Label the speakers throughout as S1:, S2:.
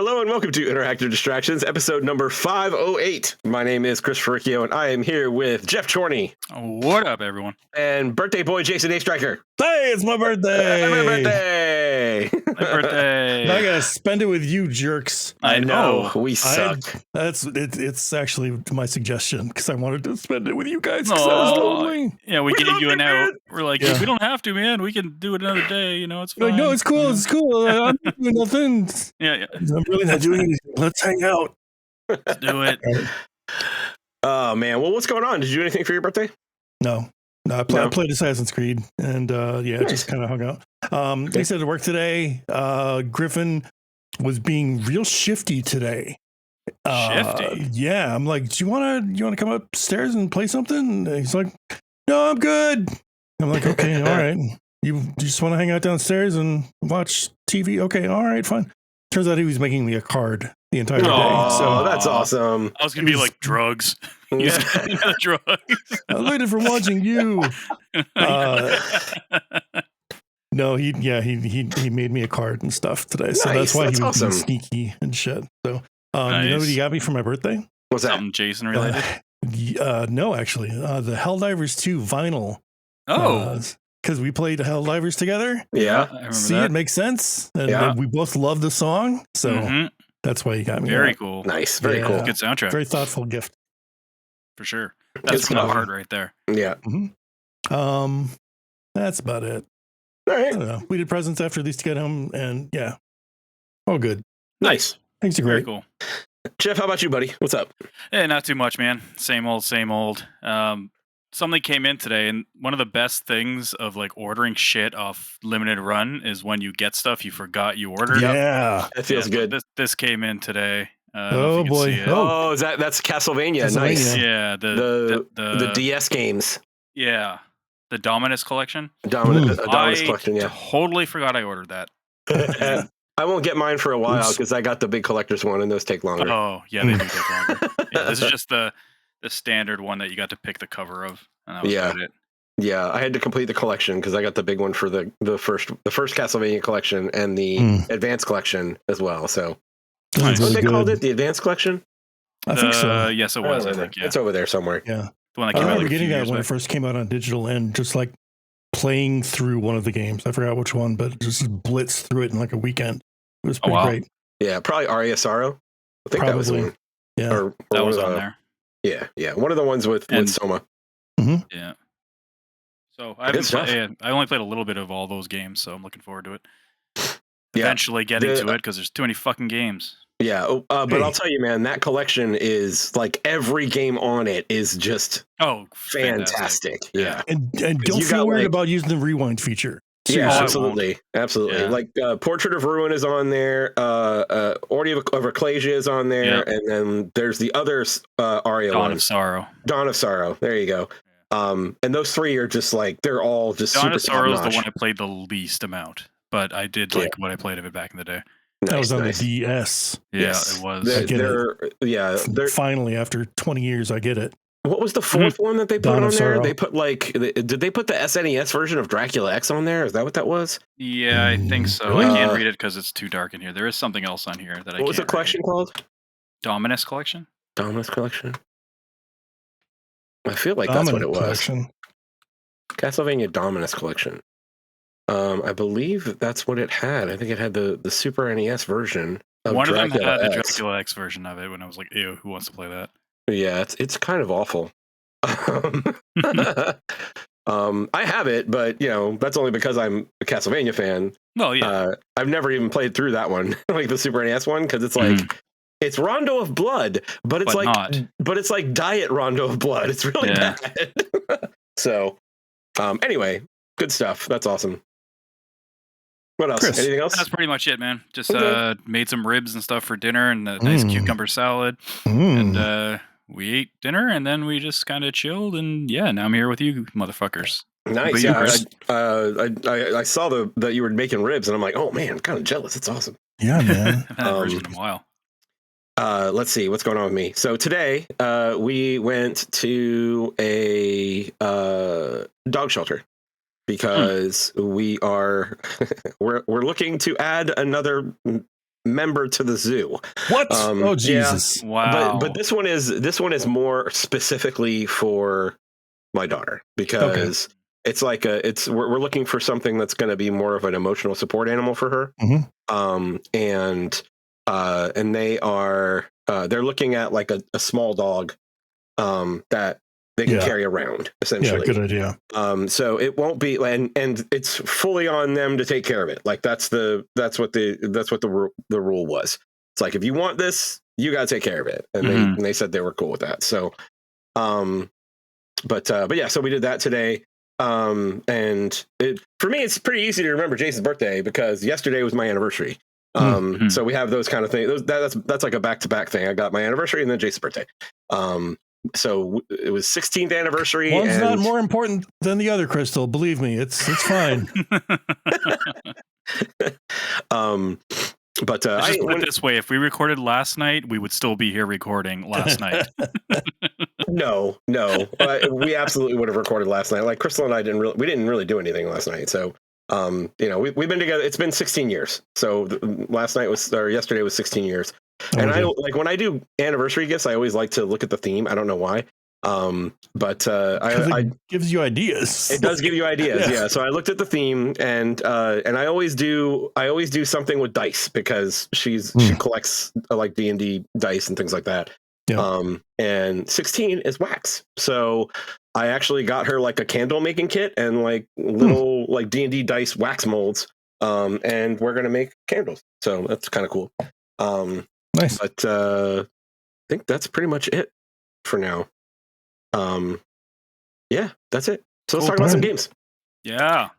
S1: Hello and welcome to Interactive Distractions, episode number 508. My name is Chris Ferricchio, and I am here with Jeff Chorney.
S2: What up, everyone?
S1: And birthday boy Jason A. Stryker.
S3: Hey, it's my birthday!
S1: Happy birthday!
S2: My birthday!
S3: I gotta spend it with you jerks.
S1: I know, we suck.
S3: It's actually my suggestion because I wanted to spend it with you guys because I was lonely.
S2: Yeah, we gave you an out.
S1: Man.
S2: We're like,
S3: Yeah.
S2: we don't have to, man. We can do it another day. You know, it's
S3: Like,
S2: fine.
S3: no, it's cool. It's cool. I'm not doing nothing.
S2: Yeah,
S3: I'm really not doing anything. Let's hang out.
S2: let's do it.
S1: Oh, man. Well, what's going on? Did you do anything for your birthday?
S3: No, I played Assassin's Creed and just kind of hung out. They said to work today. Griffin was being real shifty today.
S2: Shifty?
S3: Yeah, I'm like, do you want to come upstairs and play something? And he's like, no, I'm good. I'm like, okay, all right. You just want to hang out downstairs and watch TV? Okay, all right, fine. Turns out he was making me a card the entire day.
S1: Oh,
S3: So
S1: that's awesome.
S2: I was going to be like drugs. He's getting the drugs.
S3: I learned it from watching you. No, he made me a card and stuff today. So
S1: Nice,
S3: that's why
S1: that's
S3: he was being
S1: awesome.
S3: sneaky and shit. So you know
S2: Nice.
S3: what he got me for my birthday?
S1: What's that?
S2: Something Jason related.
S3: No, actually, the Helldivers 2 vinyl. Because we played Helldivers together.
S1: Yeah.
S2: I remember
S3: See,
S2: that.
S3: it makes sense. And
S1: Yeah.
S3: we both love the song. So
S2: Mhm.
S3: that's why he got me.
S2: Very
S3: that.
S2: cool.
S1: Nice. Very
S3: Yeah.
S1: cool.
S2: Good soundtrack.
S3: Very thoughtful gift.
S2: For sure.
S1: Good
S2: That's from the
S1: stuff.
S2: heart right there.
S1: Yeah.
S3: That's about it.
S1: All
S3: I
S1: right.
S3: don't know. We did presents after these to get home, and yeah, all good.
S1: Nice.
S3: Things are
S2: Very
S3: great.
S2: cool.
S1: Jeff, how about you, buddy? What's up?
S2: Yeah, not too much, man. Same old, same old. Something came in today, and one of the best things of like ordering shit off limited run is when you get stuff you forgot you ordered.
S3: Yeah.
S1: That feels
S2: so
S1: good.
S2: This came in today. I don't know if
S3: Oh
S2: you can
S3: boy.
S2: see it.
S1: Oh, that's Castlevania. Nice.
S3: Castlevania.
S2: Yeah,
S1: The DS games.
S2: yeah, the Dominus collection.
S1: Dominus
S2: I
S1: collection, yeah.
S2: totally forgot I ordered that.
S1: I won't get mine for a while
S3: Oops.
S1: because I got the big collector's one and those take longer.
S2: Oh yeah, they do take longer. Yeah, this is just the standard one that you got to pick the cover of, and that was
S1: Yeah.
S2: about it.
S1: Yeah, I had to complete the collection because I got the big one for the first Castlevania collection and the advanced collection as well. So
S3: This is
S2: Nice.
S1: what
S3: really
S1: they
S3: good.
S1: called it, the advanced collection.
S3: I think so.
S2: Yes, it was. I
S1: Oh,
S2: think yeah,
S1: It's over there somewhere.
S3: Yeah.
S2: the one that
S3: I
S2: came out
S3: remember
S2: like a few
S3: getting that
S2: years
S3: when it
S2: back.
S3: first came out on digital and just like playing through one of the games. I forgot which one, but just blitzed through it in like a weekend. It was pretty
S2: wow.
S3: great.
S1: Yeah, probably Aria Sorrow. I think that was the
S3: Probably.
S1: one.
S3: Yeah.
S1: Or
S2: That was
S1: one of
S2: on
S1: the-
S2: there.
S1: Yeah, one of the ones with
S2: And-
S1: Soma.
S2: Yeah. So I haven't
S1: stuff.
S2: I only played a little bit of all those games, so I'm looking forward to it.
S1: Yeah.
S2: Eventually getting
S1: The-
S2: to it because there's too many fucking games.
S1: Yeah, but
S3: Hey.
S1: I'll tell you, man, that collection is like every game on it is just
S2: Oh,
S1: fantastic. Yeah.
S3: And
S1: you
S3: don't feel
S1: got,
S3: weird
S1: like-
S3: about using the rewind feature.
S1: Yeah,
S2: Oh, I won't.
S1: absolutely.
S2: Yeah.
S1: Like Portrait of Ruin is on there. Order of Ecclesia is on there,
S2: Yeah.
S1: and then there's the other Aria
S2: Dawn
S1: one,
S2: of Sorrow.
S1: Dawn of Sorrow. There you go. And those three are just like they're all just
S2: Dawn
S1: super
S2: of Sorrow is the
S1: top-notch.
S2: one I played the least amount, but I did like what I played of it back in the day.
S3: That was on
S1: Nice.
S3: the DS.
S2: Yeah,
S1: Yes.
S2: it was.
S1: They're,
S3: I get it.
S1: they're,
S3: Finally, after 20 years, I get it.
S1: what was the fourth one that they put
S3: Dawn
S1: on
S3: of
S1: there?
S3: Sorrow.
S1: They put did they put the SNES version of Dracula X on there? Is that what that was?
S2: Yeah, I think so.
S3: Really?
S2: I can't read it because it's too dark in here. There is something else on here that I
S1: What was the
S2: can't
S1: collection called?
S2: read. Dominus collection?
S1: Dominus Collection. I feel like that's what it
S3: Dominant
S1: was.
S3: collection.
S1: Castlevania Dominus Collection. I believe that's what it had. I think it had the Super NES version of
S2: One of them
S1: Dracula
S2: had the
S1: X.
S2: Dracula X version of it when I was like, ew, who wants to play that?
S1: Yeah, it's kind of awful. I have it, but that's only because I'm a Castlevania fan.
S2: Well, yeah.
S1: I've never even played through that one, like the Super NES one, because it's like it's Rondo of Blood, but it's it's like Diet Rondo of Blood. It's really bad. So, anyway, good stuff. That's awesome. What else?
S3: Chris.
S1: Anything else?
S2: That's pretty much it, man. Just
S1: Okay.
S2: made some ribs and stuff for dinner and a nice cucumber salad. And we ate dinner and then we just kind of chilled. And yeah, now I'm here with you motherfuckers.
S1: Nice.
S2: But you,
S1: Yeah,
S2: Chris?
S1: I saw that you were making ribs, and I'm like, oh man, I'm kind of jealous. It's awesome.
S3: Yeah, man.
S2: I haven't had a version in a while.
S1: Let's see what's going on with me. So today, we went to a dog shelter because we are we're looking to add another member to the zoo.
S3: What? Oh Jesus!
S2: Yeah. Wow.
S1: But this one is more specifically for my daughter because it's like we're looking for something that's going to be more of an emotional support animal for her. And they are they're looking at like a small dog that they can carry around, essentially.
S3: Yeah, good idea.
S1: So it won't be, and it's fully on them to take care of it. Like that's what the rule was. It's like, if you want this, you got to take care of it, and they said they were cool with that. So, but yeah, so we did that today. And for me, it's pretty easy to remember Jason's birthday because yesterday was my anniversary. So we have those kind of things. That's like a back-to-back thing. I got my anniversary and then Jason's birthday. So it was 16th anniversary.
S3: One's not more important than the other, Crystal. Believe me, it's fine.
S2: But just put it this way: if we recorded last night, we would still be here recording last night.
S1: No, we absolutely would have recorded last night. Like Crystal and I didn't really do anything last night. So, we've been together. It's been 16 years. So yesterday was 16 years. And I like when I do anniversary gifts, I always like to look at the theme. I don't know why. But it
S3: gives you ideas.
S1: It does give you ideas. Yeah. So I looked at the theme and I always do something with dice because she collects like D&D dice and things like that. Yeah. And 16 is wax. So I actually got her like a candle making kit and like little like D&D dice wax molds. And we're going to make candles. So that's kind of cool.
S3: Nice.
S1: But I think that's pretty much it for now. Yeah, that's it. So let's talk about some games.
S2: Yeah.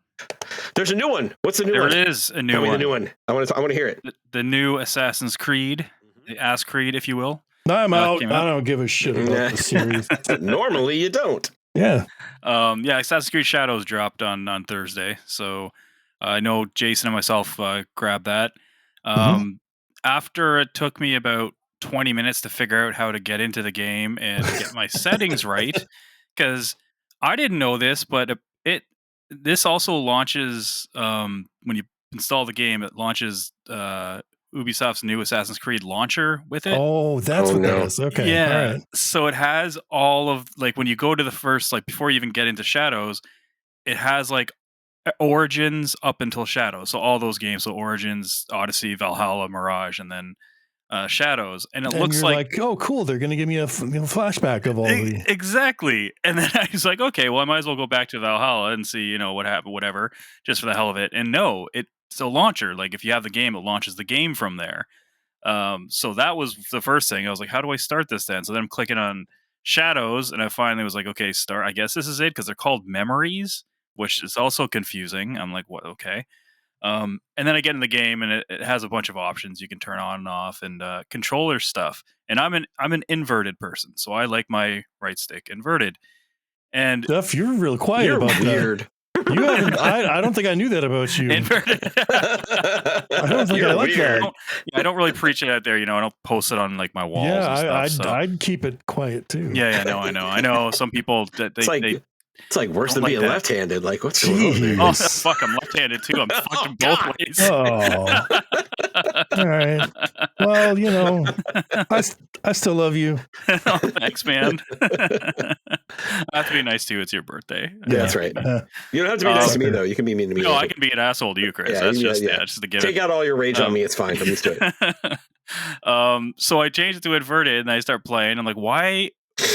S1: There's a new one. What's the new one?
S2: There is a new
S1: Tell
S2: one.
S1: Me the new one. I want to hear it.
S2: The new Assassin's Creed, the Ass Creed, if you will.
S3: No, I'm out. I don't give a shit about the series.
S1: Normally you don't.
S3: Yeah.
S2: Assassin's Creed Shadows dropped on Thursday. So I know Jason and myself grabbed that. After it took me about 20 minutes to figure out how to get into the game and get my settings right, because I didn't know this, but this also launches when you install the game. It launches Ubisoft's new Assassin's Creed launcher with it.
S3: Oh, that's what that is. Okay,
S2: yeah.
S3: All right.
S2: So it has all of like when you go to the first before you even get into Shadows, it has like Origins up until Shadows. So all those games, so Origins, Odyssey, Valhalla, Mirage, and then Shadows. And it looks like,
S3: oh, cool. They're going to give me a flashback of all the...
S2: Exactly. And then I was like, okay, well, I might as well go back to Valhalla and see, what happened, whatever, just for the hell of it. And no, it's a launcher. Like if you have the game, it launches the game from there. So that was the first thing. I was like, how do I start this then? So then I'm clicking on Shadows, and I finally was like, okay, start. I guess this is it because they're called memories, which is also confusing. I'm like, what? Okay. And then I get in the game, and it has a bunch of options you can turn on and off, and controller stuff. And I'm an inverted person, so I like my right stick inverted. And
S3: Duff, you're real quiet about
S1: weird.
S3: That. You haven't. I don't think I knew that about you.
S2: Inverted.
S3: I don't think I like that.
S2: I don't really preach it out there. I don't post it on like my walls.
S3: Yeah,
S2: and stuff,
S3: I'd keep it quiet too.
S2: Yeah, I know. Some people that
S1: it's like worse than being left-handed. Like, what's going on there?
S2: Oh, fuck, I'm left-handed too. I'm fucking both ways.
S3: Oh. All right. Well, I still love you.
S2: Oh, thanks, man. I have to be nice to you. It's your birthday.
S1: Yeah, that's right. You don't have to be nice to me, though. You can be mean to me.
S2: No, I can be an asshole to you, Chris. That's just the given.
S1: Take out all your rage on me. It's fine. I'm used to
S2: it. So I changed it to inverted, and I start playing. I'm like, why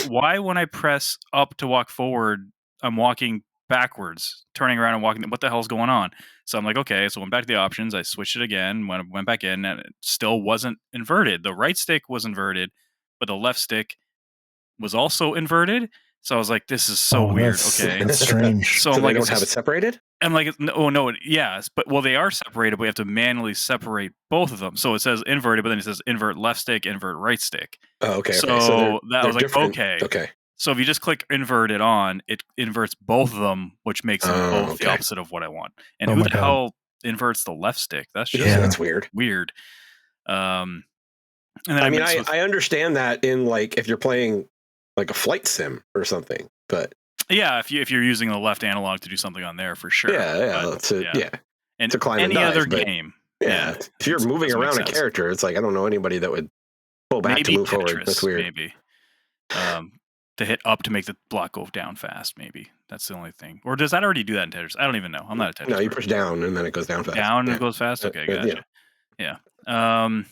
S2: when I press up to walk forward, I'm walking backwards, turning around and walking. What the hell's going on? So I'm like, okay. So I went back to the options. I switched it again. Went back in, and it still wasn't inverted. The right stick was inverted, but the left stick was also inverted. So I was like, this is so weird. Okay,
S3: that's strange.
S1: So I'm like, don't have it separated?
S2: I'm like, no, yes, but they are separated, but we have to manually separate both of them. So it says inverted, but then it says invert left stick, invert right stick.
S1: Oh, okay.
S2: So that was like,
S1: different.
S2: Okay. So if you just click inverted on, it inverts both of them, which makes them both the opposite of what I want. And who the hell inverts the left stick? That's just
S1: that's weird.
S2: Weird. And then
S1: I understand that in like if you're playing like a flight sim or something, but
S2: yeah, if you're using the left analog to do something on there for sure.
S1: Yeah. And
S2: to climb
S1: any
S2: and dive,
S1: other
S2: game.
S1: Yeah. If you're moving around a character, it's like I don't know anybody that would pull back to move forward. That's weird.
S2: Maybe. To hit up to make the block go down fast, maybe. That's the only thing. Or does that already do that in Tetris? I don't even know. I'm not a Tetris.
S1: No, you push down and then it goes down fast.
S2: Down and it goes fast? Okay, gotcha. Yeah.
S1: I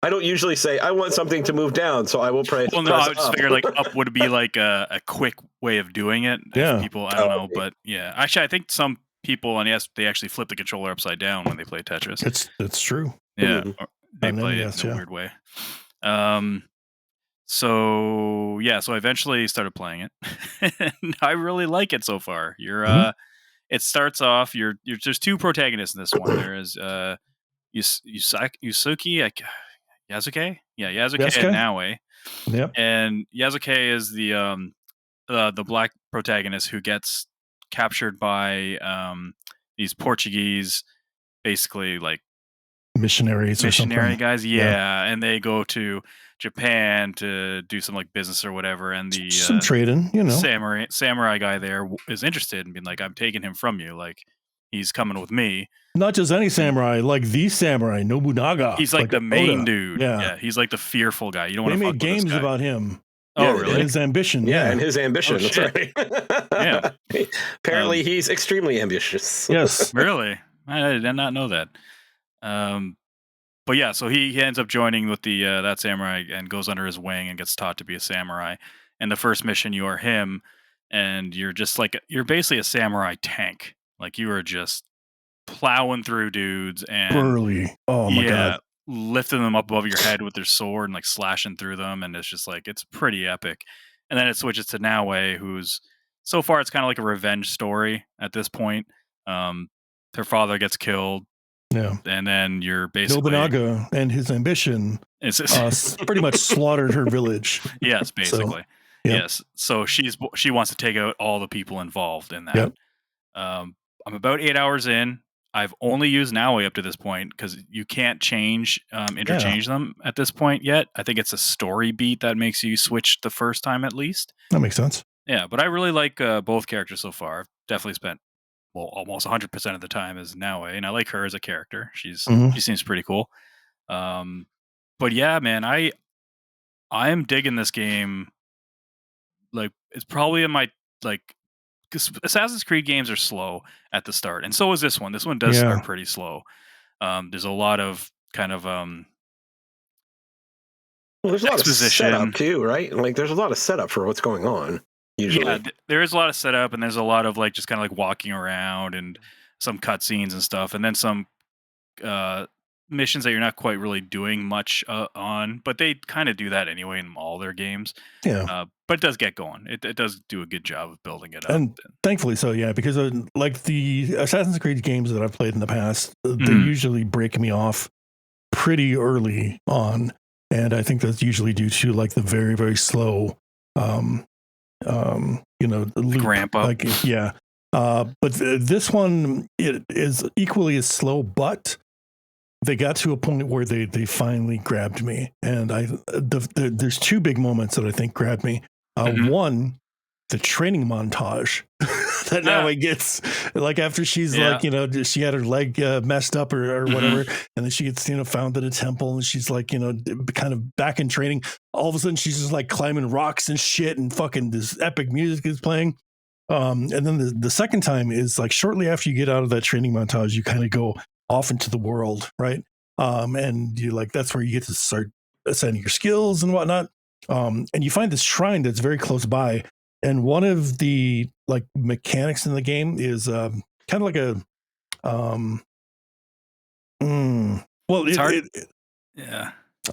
S1: don't usually say I want something to move down, so I will press.
S2: Well, no, I just figured like up would be like a quick way of doing it.
S3: Yeah.
S2: People, I don't know, but yeah. Actually, I think some people, and yes, they actually flip the controller upside down when they play Tetris.
S3: It's true.
S2: Yeah, they play it in a weird way. So I eventually started playing it. And I really like it so far. It starts off. There's two protagonists in this one. There is Yusuke, Yasuke, and Naue.
S3: Yep.
S2: And Yasuke is the black protagonist who gets captured by these Portuguese, basically like
S3: missionary
S2: guys. Yeah, and they go to Japan to do some like business or whatever, and the
S3: some trading,
S2: samurai guy there is interested in being like, I'm taking him from you, like he's coming with me.
S3: Not just any samurai, like the samurai Nobunaga.
S2: He's like the main dude. Yeah, he's like the fearful guy. You don't want to fuck with this guy.
S3: They made games about him.
S2: Oh, really?
S3: His ambition.
S1: Yeah, and his ambition.
S2: Oh,
S1: that's right.
S2: Yeah.
S1: Apparently, he's extremely ambitious.
S3: Yes.
S2: Really? I did not know that. But yeah, so he ends up joining with the that samurai and goes under his wing and gets taught to be a samurai. And the first mission, you are him, and you're basically a samurai tank. Like you are just plowing through dudes and
S3: burly. Oh my god.
S2: Lifting them up above your head with their sword and like slashing through them, and it's just like it's pretty epic. And then it switches to Naue, who's so far it's kind of like a revenge story at this point. Her father gets killed.
S3: Yeah,
S2: and then you're basically
S3: Nobunaga and his ambition pretty much slaughtered her village.
S2: Yes, basically. So, yes. So she wants to take out all the people involved in that. Yep. I'm about 8 hours in. I've only used Naue up to this point because you can't interchange them at this point yet. I think it's a story beat that makes you switch the first time at least.
S3: That makes sense.
S2: Yeah, but I really like both characters so far. I've definitely spent almost 100% of the time as Naue, and I like her as a character. She seems pretty cool. But yeah, man, I am digging this game. Like it's probably in my like. Because Assassin's Creed games are slow at the start, and so is this one. This one does start pretty slow. There's a lot of kind of
S1: there's a lot of setup too, right? Like there's a lot of setup for what's going on. Usually.
S2: Yeah, there is a lot of setup, and there's a lot of like just kind of like walking around and some cutscenes and stuff, and then some missions that you're not quite really doing much on, but they kind of do that anyway in all their games.
S3: Yeah.
S2: But it does get going. It does do a good job of building it up.
S3: And thankfully so, yeah, because like the Assassin's Creed games that I've played in the past, they usually break me off pretty early on. And I think that's usually due to like the very, very slow, loop,
S2: ramp up.
S3: Like, yeah. But this one, it is equally as slow, but they got to a point where they finally grabbed me. And there's two big moments that I think grabbed me. One, the training montage that Naue gets, like after she's like, she had her leg messed up or whatever. And then she gets, found at a temple and she's like, kind of back in training. All of a sudden she's just like climbing rocks and shit and fucking this epic music is playing. And then the second time is like shortly after you get out of that training montage, you kind of go off into the world, right? And you like that's where you get to start ascending your skills and whatnot. And you find this shrine that's very close by, and one of the like mechanics in the game is kind of like a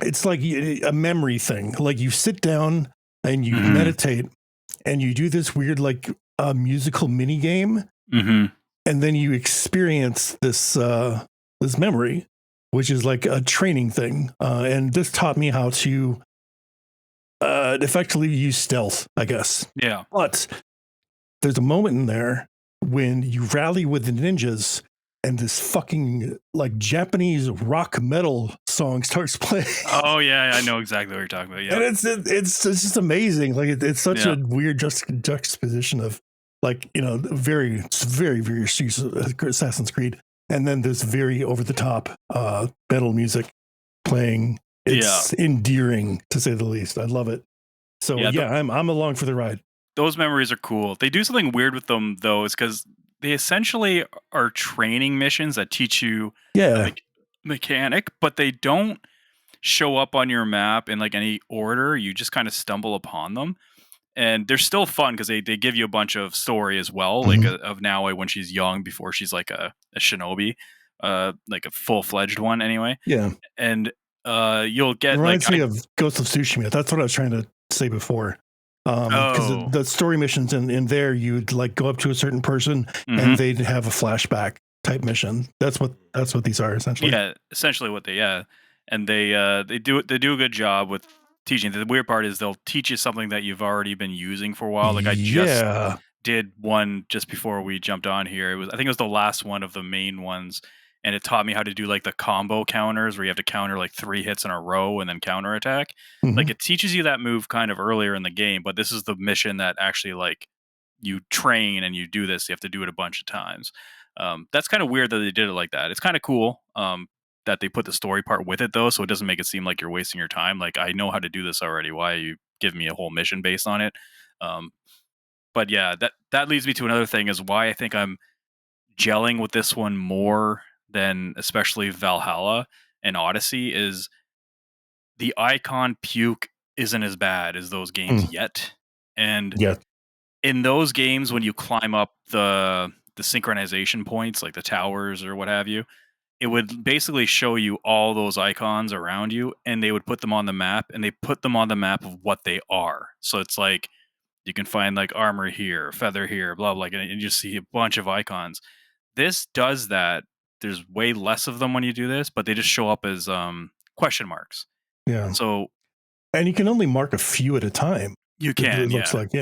S3: it's like a memory thing. Like you sit down and you meditate, and you do this weird like musical mini game, and then you experience this this memory, which is like a training thing. And this taught me how to effectively use stealth, I guess.
S2: Yeah.
S3: But there's a moment in there when you rally with the ninjas and this fucking like Japanese rock metal song starts playing.
S2: Oh yeah, I know exactly what you're talking about. Yeah.
S3: And it's just amazing. Like it's such a weird juxtaposition of like, very, very, very Assassin's Creed. and then this very over the top metal music playing. It's endearing, to say the least. I love it. So I'm along for the ride.
S2: Those memories are cool. They do something weird with them though, is because they essentially are training missions that teach you mechanic, but they don't show up on your map in like any order. You just kind of stumble upon them. And they're still fun because they give you a bunch of story as well, like of Naoi when she's young, before she's like a shinobi, like a full-fledged one anyway.
S3: Yeah.
S2: And you'll get
S3: reminds me of Ghost of Tsushima. That's what I was trying to say before. Because the story missions in there, you'd like go up to a certain person and they'd have a flashback type mission. That's what these are essentially.
S2: Yeah, essentially what they and they do a good job with teaching. The weird part is they'll teach you something that you've already been using for a while. Like I just did one just before we jumped on here. I think it was the last one of the main ones, and it taught me how to do like the combo counters where you have to counter like 3 hits in a row and then counterattack. Like it teaches you that move kind of earlier in the game, but this is the mission that actually like you train and you do this. You have to do it a bunch of times. That's kind of weird that they did it like that. It's kind of cool. That they put the story part with it though, so it doesn't make it seem like you're wasting your time. Like I know how to do this already. Why are you giving me a whole mission based on it? But yeah, that leads me to another thing is why I think I'm gelling with this one more than especially Valhalla and Odyssey is the icon puke isn't as bad as those games yet. And in those games, when you climb up the synchronization points, like the towers or what have you, it would basically show you all those icons around you, and they would put them on the map, and they put them on the map of what they are. So it's like you can find like armor here, feather here, blah blah, and you just see a bunch of icons. This does that. There's way less of them when you do this, but they just show up as question marks.
S3: Yeah.
S2: So,
S3: and you can only mark a few at a time.
S2: You can.
S3: It looks like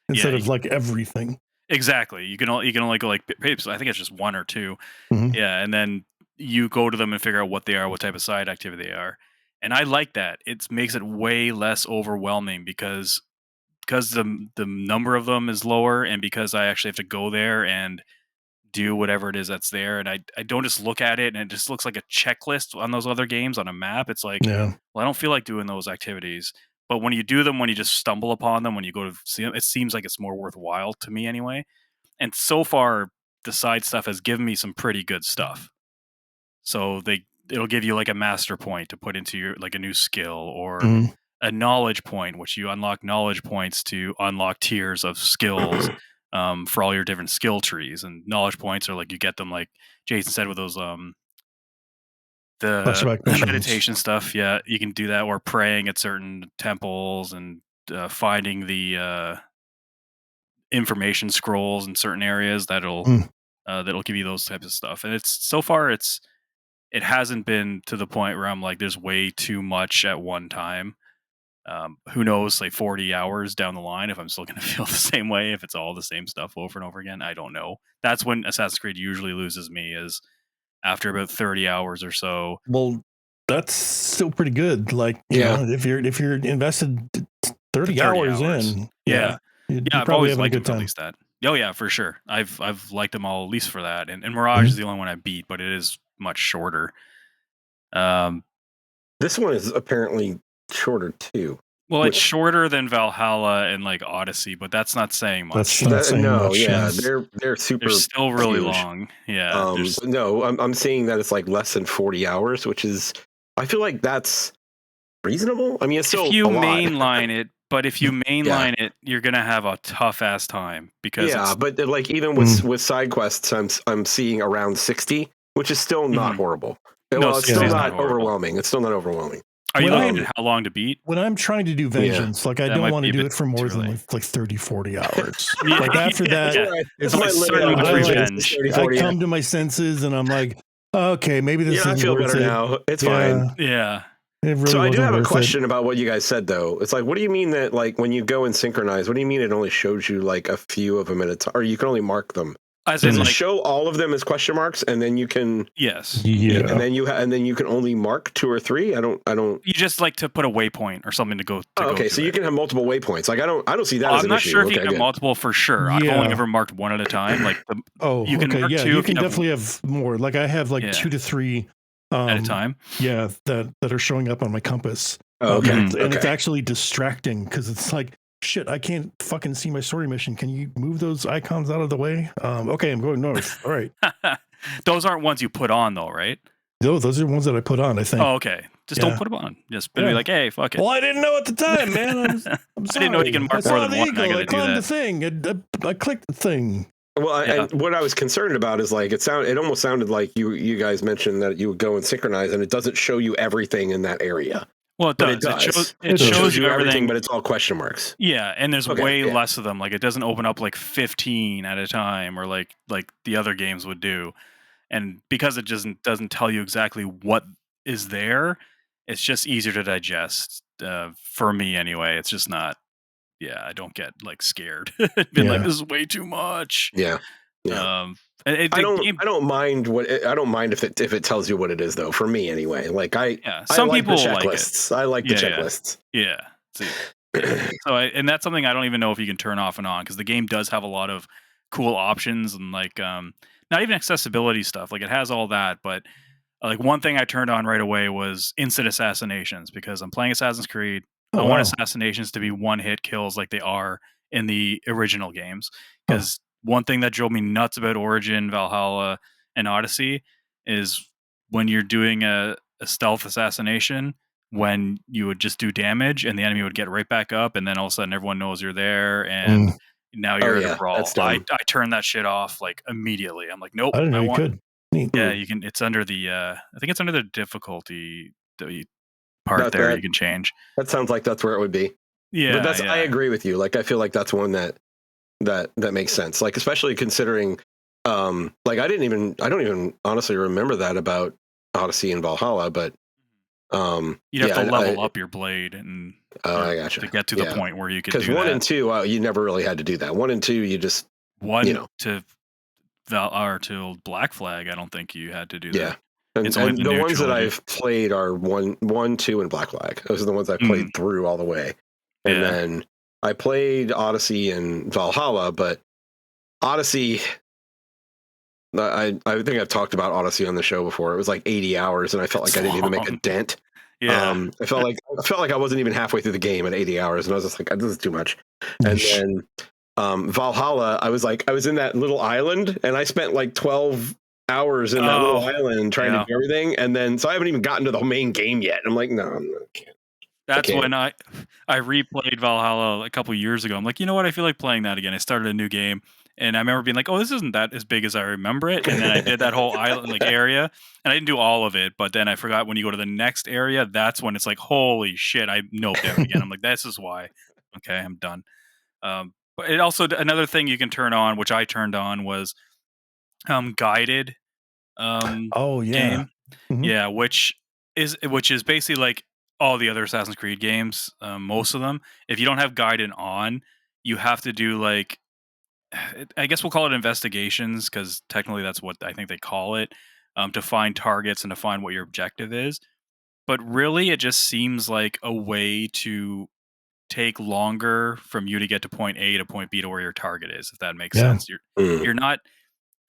S3: instead of like everything.
S2: Exactly. You can only go like I think it's just 1 or 2. Yeah, and then you go to them and figure out what they are, what type of side activity they are. And I like that. It makes it way less overwhelming because the number of them is lower, and because I actually have to go there and do whatever it is that's there, and I don't just look at it and it just looks like a checklist on those other games on a map. It's like, well, I don't feel like doing those activities. But when you do them, when you just stumble upon them, when you go to see them, it seems like it's more worthwhile to me anyway. And so far, the side stuff has given me some pretty good stuff. So it'll give you like a master point to put into your like a new skill, or a knowledge point, which you unlock knowledge points to unlock tiers of skills for all your different skill trees. And knowledge points are like you get them, like Jason said, with those the meditation stuff. Yeah, you can do that, or praying at certain temples and finding the information scrolls in certain areas that'll give you those types of stuff. And it hasn't been to the point where I'm like, there's way too much at one time. Who knows, like 40 hours down the line, if I'm still going to feel the same way, if it's all the same stuff over and over again, I don't know. That's when Assassin's Creed usually loses me, is after about 30 hours or so.
S3: Well, that's still pretty good. Like, you know, if you're invested 30 hours in,
S2: I've always liked them, at least that. Oh yeah, for sure. I've liked them all, at least for that. And Mirage is the only one I beat, but it is much shorter.
S1: This one is apparently shorter too.
S2: Well, it's shorter than Valhalla and like Odyssey, but that's not saying much.
S3: That's not saying much.
S1: They're super.
S2: They're still really long. Yeah.
S1: No, I'm seeing that it's like less than 40 hours, which is, I feel like that's reasonable. I mean, it's still
S2: if you mainline it, but if you mainline it, you're gonna have a tough ass time because
S1: but like even with side quests, I'm seeing around 60, which is still not horrible. Well, it's still not overwhelming. It's still not overwhelming.
S2: Are you looking at how long to beat?
S3: When I'm trying to do Vengeance, like I don't want to do it for more than like 30, 40 hours. Like after that,
S2: it's like certain revenge.
S3: I come to my senses and I'm like, okay, maybe this
S1: I feel better now. It's fine.
S2: Yeah.
S3: Really
S1: so I do have a question about what you guys said, though. It's like, what do you mean that, like, when you go and synchronize, what do you mean it only shows you like a few of them at a time, or you can only mark them
S2: As
S1: Does
S2: in,
S1: it
S2: like,
S1: show all of them as question marks, and then you can
S2: yes,
S3: Yeah.
S1: and then you can only mark 2 or 3? I don't.
S2: you just like to put a waypoint or something to go.
S1: Okay, so you can have multiple waypoints. Like I don't see that as
S2: I'm
S1: an
S2: not
S1: issue.
S2: sure if you
S1: Okay,
S2: can have
S1: good.
S2: multiple for sure. I've only ever marked one at a time. Like you can mark 2
S3: you can definitely have more. Like I have like 2 to 3
S2: at a time.
S3: Yeah, that are showing up on my compass.
S1: Oh, okay.
S3: And it's actually distracting because it's like, shit, I can't fucking see my story mission. Can you move those icons out of the way? Okay, I'm going north. All right.
S2: Those aren't ones you put on though, right?
S3: No, those are ones that I put on, I think.
S2: Oh, okay. Just don't put them on. Just be like, hey, fuck it.
S3: Well, I didn't know at the time, man. I'm sorry.
S2: I didn't know you can mark more than one.
S3: I climbed the thing. I clicked the thing.
S1: Well, and what I was concerned about is like it almost sounded like you guys mentioned that you would go and synchronize, and it doesn't show you everything in that area.
S2: Well, it does. It shows you everything,
S1: but it's all question marks.
S2: Yeah, and there's way less of them. Like it doesn't open up like 15 at a time, or like the other games would do. And because it doesn't tell you exactly what is there, it's just easier to digest. For me, anyway, it's just not. Yeah, I don't get like scared. Been like, this is way too much.
S1: Yeah. I don't mind if it tells you what it is though. For me, anyway. Like
S2: some
S1: like
S2: people
S1: the checklists. I like the checklists.
S2: Yeah. So and that's something I don't even know if you can turn off and on because the game does have a lot of cool options and like not even accessibility stuff. Like it has all that, but like one thing I turned on right away was instant assassinations because I'm playing Assassin's Creed. I want assassinations to be one-hit kills like they are in the original games. Because one thing that drove me nuts about Origin, Valhalla, and Odyssey is when you're doing a stealth assassination, when you would just do damage and the enemy would get right back up, and then all of a sudden everyone knows you're there, and now you're in a brawl. I turned that shit off like immediately. I'm like, nope.
S3: I didn't know you could.
S2: Yeah, you can. It's under the. I think it's under the difficulty part there. You can change.
S1: That sounds like that's where it would be.
S2: Yeah,
S1: but I agree with you. Like I feel like that's one that makes sense. Like especially considering, like I don't even honestly remember that about Odyssey and Valhalla, but
S2: you'd have to level up your blade and
S1: I gotcha.
S2: to get to the point where you could.
S1: Because 1 and 2, you never really had to do that. 1 and 2, you just
S2: to Black Flag. I don't think you had to do that.
S1: Yeah. And the ones that I've played are 1, 2, and Black Flag. Those are the ones I played through all the way. And then I played Odyssey and Valhalla, but Odyssey, I think I've talked about Odyssey on the show before. It was like 80 hours, and I felt like I didn't even make a dent.
S2: Yeah,
S1: I felt like I wasn't even halfway through the game at 80 hours, and I was just like, this is too much. And then Valhalla, I was in that little island, and I spent like 12 hours in that little island trying to do everything, and then so I haven't even gotten to the main game yet. I'm like, no, I can't.
S2: That's when I replayed Valhalla a couple years ago. I'm like, you know what? I feel like playing that again. I started a new game, and I remember being like, oh, this isn't that as big as I remember it. And then I did that whole island area, and I didn't do all of it. But then I forgot when you go to the next area, that's when it's like, holy shit, I noped out again. I'm like, this is why. Okay, I'm done. But it also another thing you can turn on, which I turned on, was guided. Game.
S3: Mm-hmm.
S2: Yeah, which is basically like all the other Assassin's Creed games, most of them. If you don't have guided on, you have to do like, I guess we'll call it investigations because technically that's what I think they call it, to find targets and to find what your objective is. But really, it just seems like a way to take longer from you to get to point A to point B to where your target is, if that makes sense. You're not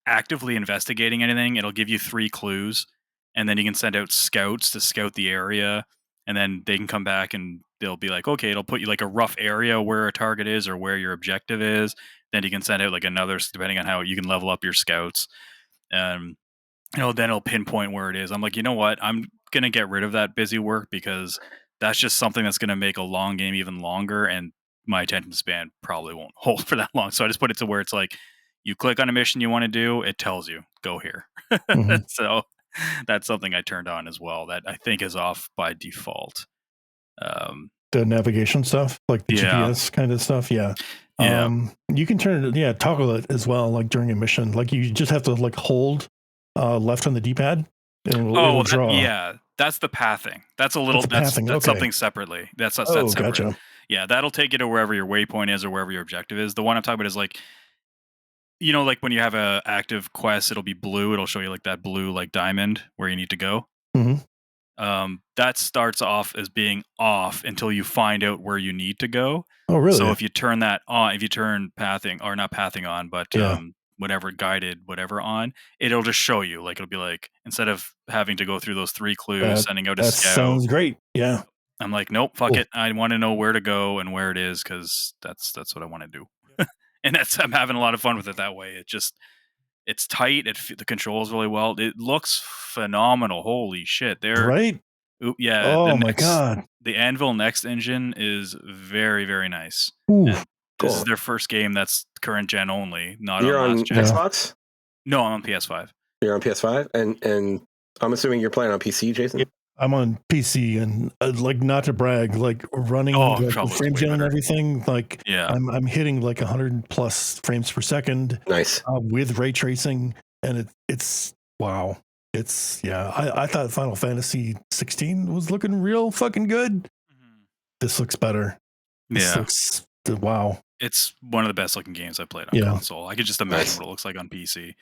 S2: actively investigating anything. It'll give you 3 clues, and then you can send out scouts to scout the area, and then they can come back and they'll be like, okay, it'll put you like a rough area where a target is or where your objective is. Then you can send out like another, depending on how you can level up your scouts. Then it'll pinpoint where it is. I'm like, you know what? I'm going to get rid of that busy work because that's just something that's going to make a long game even longer, and my attention span probably won't hold for that long. So I just put it to where it's like, you click on a mission you want to do, it tells you, go here. So that's something I turned on as well that I think is off by default.
S3: The navigation stuff, like the GPS kind of stuff. Yeah. You can turn it, toggle it as well, like during a mission. Like you just have to like hold left on the D-pad. And it'll draw.
S2: That's the pathing. That's a little, that's something separately. That's separate.
S3: Gotcha.
S2: Yeah, that'll take you to wherever your waypoint is or wherever your objective is. The one I'm talking about is like, you know, like when you have a active quest, it'll be blue. It'll show you like that blue like diamond where you need to go.
S3: Mm-hmm.
S2: That starts off as being off until you find out where you need to go.
S3: Oh, really?
S2: So if you turn that on, if you turn pathing or not pathing on, but whatever guided whatever on, it'll just show you. Like it'll be like instead of having to go through those 3 clues, sending out a scout.
S3: That sounds great. Yeah.
S2: I'm like, nope, fuck it. I want to know where to go and where it is because that's what I want to do. And I'm having a lot of fun with it that way. It's tight. The controls really well. It looks phenomenal. Holy shit!
S3: Right?
S2: Yeah.
S3: Oh my god.
S2: The Anvil Next engine is very, very nice.
S3: Ooh,
S2: this is their first game that's current gen only, not
S1: You're
S2: on
S1: on Xbox?
S2: No, I'm on PS5.
S1: You're on PS5, and I'm assuming you're playing on PC, Jason.
S3: Yeah, I'm on PC, and like not to brag, like running the frame gen and everything. Like, I'm hitting like 100 plus frames per second.
S1: Nice
S3: with ray tracing, and it's wow. It's I thought Final Fantasy 16 was looking real fucking good. This looks better. This looks wow.
S2: It's one of the best looking games I've played on console. I could just imagine what it looks like on PC.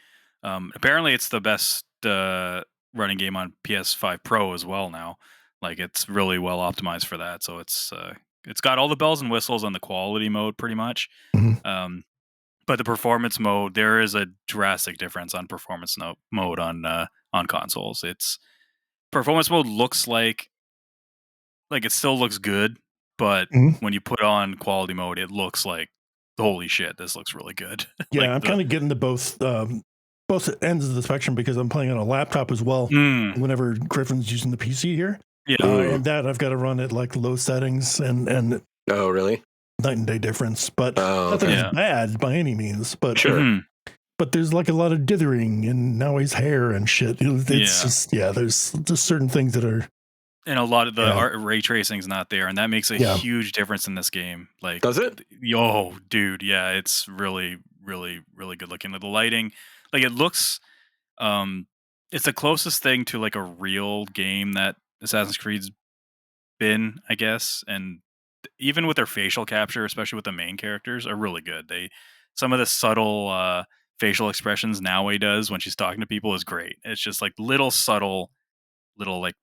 S2: Apparently it's the best running game on PS5 Pro as well now. Like it's really well optimized for that. So it's got all the bells and whistles on the quality mode pretty much.
S3: Mm-hmm.
S2: But the performance mode, there is a drastic difference on performance mode on consoles. It's performance mode looks like it still looks good, but when you put on quality mode, it looks like holy shit, this looks really good.
S3: Yeah, I'm kind of getting to both ends of the spectrum because I'm playing on a laptop as well. Whenever Griffin's using the PC here, and that I've got to run at like low settings and
S1: oh really
S3: night and day difference. But nothing's bad by any means. But
S1: sure.
S3: But there's like a lot of dithering and now his hair and shit. It's just there's just certain things that are.
S2: And a lot of the ray tracing's not there, and that makes a huge difference in this game. Like,
S1: does it?
S2: Oh, dude, yeah, it's really, really, really good looking. The lighting, like it looks, it's the closest thing to like a real game that Assassin's Creed's been, I guess. And even with their facial capture, especially with the main characters, are really good. Some of the subtle facial expressions Naue does when she's talking to people is great. It's just like little subtle, like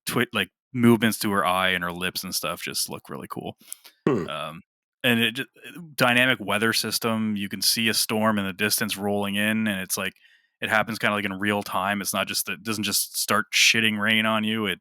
S2: movements to her eye and her lips and stuff just look really cool. And dynamic weather system, you can see a storm in the distance rolling in, and it's like it happens kind of like in real time. It's not just it doesn't just start shitting rain on you. It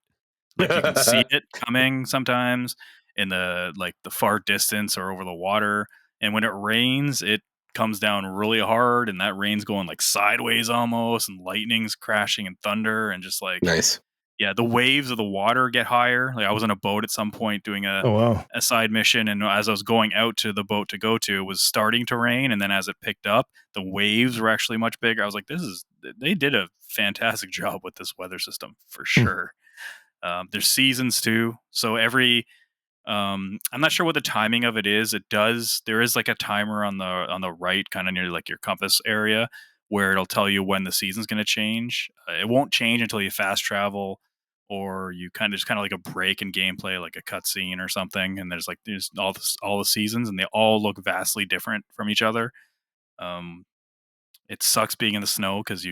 S2: like you can see it coming sometimes in the far distance or over the water. And when it rains, it comes down really hard, and that rain's going like sideways almost, and lightning's crashing and thunder, and just like
S1: nice.
S2: Yeah, the waves of the water get higher. Like I was on a boat at some point doing a side mission, and as I was going out to the boat to go to, it was starting to rain, and then as it picked up, the waves were actually much bigger. I was like, they did a fantastic job with this weather system for sure. There's seasons too, so every I'm not sure what the timing of it is. There is like a timer on the right, kind of near like your compass area, where it'll tell you when the season's going to change. It won't change until you fast travel, or you kind of like a break in gameplay, like a cutscene or something. And there's all the seasons, and they all look vastly different from each other. It sucks being in the snow because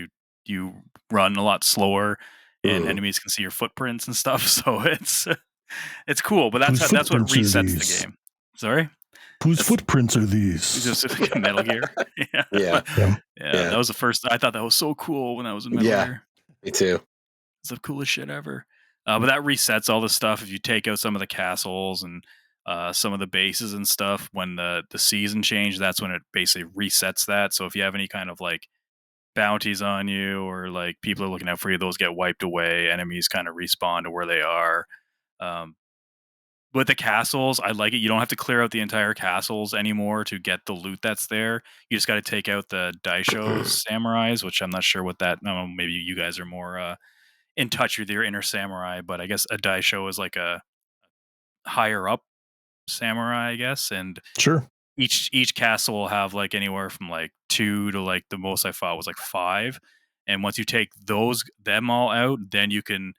S2: you run a lot slower, and enemies can see your footprints and stuff. So it's cool, but that's what resets the game. Sorry.
S3: Whose footprints are these?
S2: Just like Metal Gear. Yeah. That was the first. I thought that was so cool when I was in Metal Gear.
S1: Me too.
S2: It's the coolest shit ever. But that resets all the stuff. If you take out some of the castles and some of the bases and stuff, when the season change, that's when it basically resets that. So if you have any kind of like bounties on you, or like people are looking out for you, those get wiped away. Enemies kind of respawn to where they are. With the castles, I like it. You don't have to clear out the entire castles anymore to get the loot that's there. You just got to take out the Daisho samurais, which I'm not sure what that. No, maybe you guys are more in touch with your inner samurai, but I guess a Daisho is like a higher up samurai, I guess. And
S3: sure,
S2: each castle will have like anywhere from like 2 to like the most I fought was like 5. And once you take them all out, then you can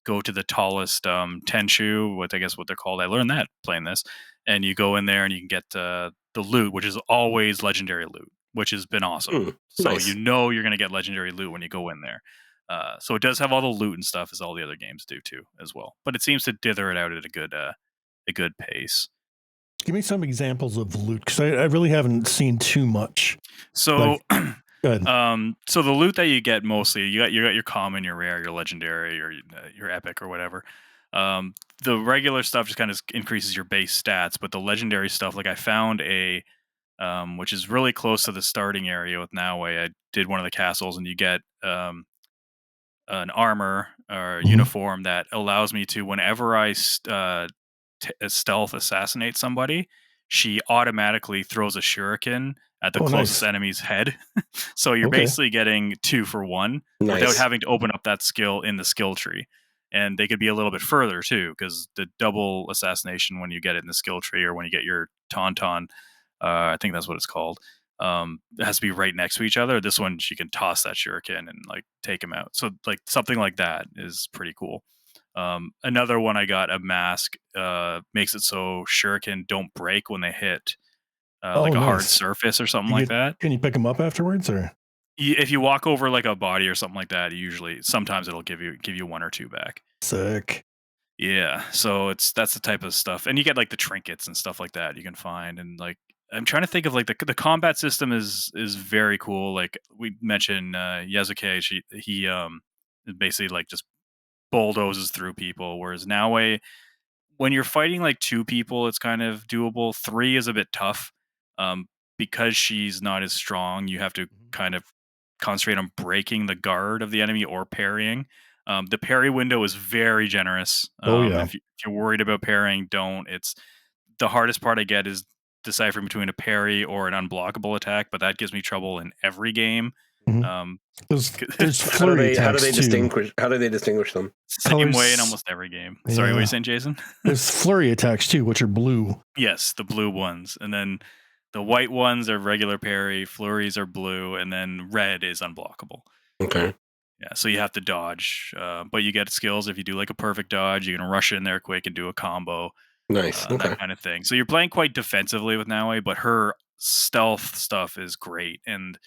S2: go to the tallest Tenshu, what they're called. I learned that playing this. And you go in there and you can get the loot, which is always legendary loot. which has been awesome. So
S1: nice.
S2: you know you're going to get legendary loot when you go in there. So it does have all the loot and stuff, as all the other games do too, as well. But it seems to dither it out at a good pace.
S3: Give me some examples of loot, because I really haven't seen too much.
S2: So,
S3: go ahead.
S2: So the loot that you get mostly, you got your common, your rare, your legendary, or your epic, or whatever. The regular stuff just kind of increases your base stats, but the legendary stuff, like I found which is really close to the starting area with Naue. I did one of the castles, and you get an armor or uniform that allows me to, whenever I stealth assassinate somebody, she automatically throws a shuriken at the closest enemy's head. So you're basically getting 2 for 1 without having to open up that skill in the skill tree. And they could be a little bit further too, because the double assassination, when you get it in the skill tree, or when you get your tauntaun, I think that's what it's called, it has to be right next to each other. This one, she can toss that shuriken and like take him out. So like something like that is pretty cool. Another one I got, a mask, makes it so shuriken don't break when they hit like a hard surface or something like that.
S3: Can you pick them up afterwards, or
S2: if you walk over like a body or something like that, sometimes it'll give you 1 or 2 back.
S3: Sick.
S2: Yeah, so that's the type of stuff, and you get like the trinkets and stuff like that you can find, and like I'm trying to think of like the combat system is very cool. Like we mentioned, Yazuke, he basically like just bulldozes through people, whereas Naue, when you're fighting like 2 people, it's kind of doable. 3 is a bit tough, because she's not as strong. You have to kind of concentrate on breaking the guard of the enemy or parrying. The parry window is very generous. If you're worried about parrying, don't. It's the hardest part I get is deciphering between a parry or an unblockable attack, but that gives me trouble in every game.
S3: There's flurry
S1: how do they
S3: attacks
S1: How do they distinguish them?
S2: Same way in almost every game. Sorry, what are you saying, Jason?
S3: There's flurry attacks too, which are blue.
S2: Yes, the blue ones, and then the white ones are regular parry. Flurries are blue, and then red is unblockable.
S1: Okay.
S2: Yeah, so you have to dodge, but you get skills if you do like a perfect dodge. You can rush in there quick and do a combo.
S1: Nice.
S2: That kind of thing. So you're playing quite defensively with Naue, but her stealth stuff is great, and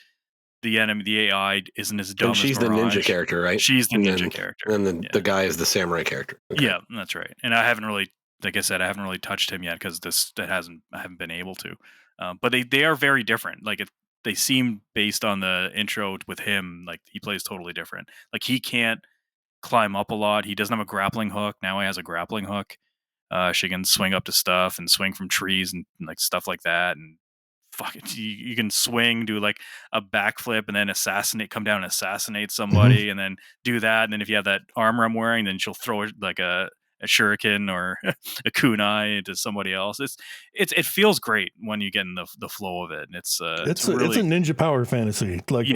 S2: the AI isn't as dumb.
S1: And she's
S2: as
S1: the
S2: Mirage.
S1: ninja character, right?
S2: She's the ninja character,
S1: and the guy is the samurai character.
S2: Okay. Yeah, that's right. And I haven't really, like I said, I haven't really touched him yet because I haven't been able to. But they are very different. Like they seem, based on the intro with him, like he plays totally different. Like he can't climb up a lot. He doesn't have a grappling hook. Now he has a grappling hook. She can swing up to stuff and swing from trees and like stuff like that. And fuck it, you can swing, do like a backflip, and then come down and assassinate somebody, and then do that. And then if you have that armor I'm wearing, then she'll throw like a shuriken or a kunai into somebody else. It feels great when you get in the flow of it. And it's a
S3: ninja power fantasy. Like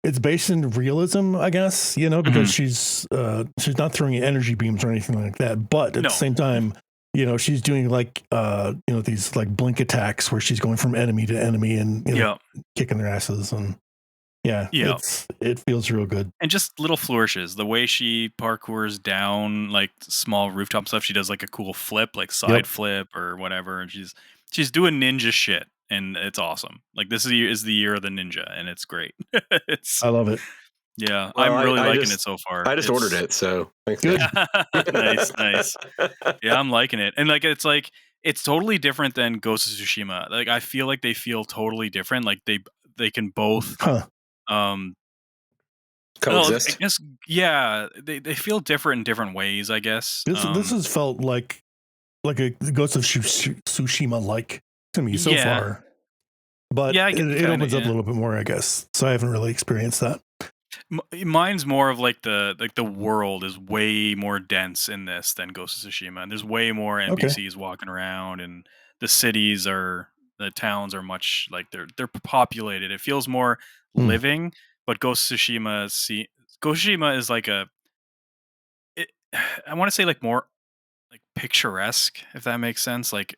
S3: it's based in realism, I guess, because she's not throwing energy beams or anything like that. But at the same time, she's doing like these like blink attacks where she's going from enemy to enemy and kicking their asses, and it feels real good.
S2: And just little flourishes, the way she parkours down like small rooftop stuff. She does like a cool flip, like side flip or whatever, and she's doing ninja shit. And it's awesome. Like this is the year of the ninja, and it's great.
S3: I love it.
S2: Yeah, well, I'm really liking it so far.
S1: I just ordered it, so thanks.
S3: Good.
S2: Nice. Yeah, I'm liking it, and like it's totally different than Ghost of Tsushima. Like I feel like they feel totally different. Like they can both
S1: coexist.
S2: I guess, they feel different in different ways. I guess
S3: this has felt like a Ghost of Tsushima like to me so far, but it opens up a little bit more, I guess. So I haven't really experienced that.
S2: Mine's more of like the world is way more dense in this than Ghost of Tsushima, and there's way more NPCs walking around, and the towns are much like they're populated. It feels more living, but Ghost of Tsushima is like I want to say like more like picturesque, if that makes sense. Like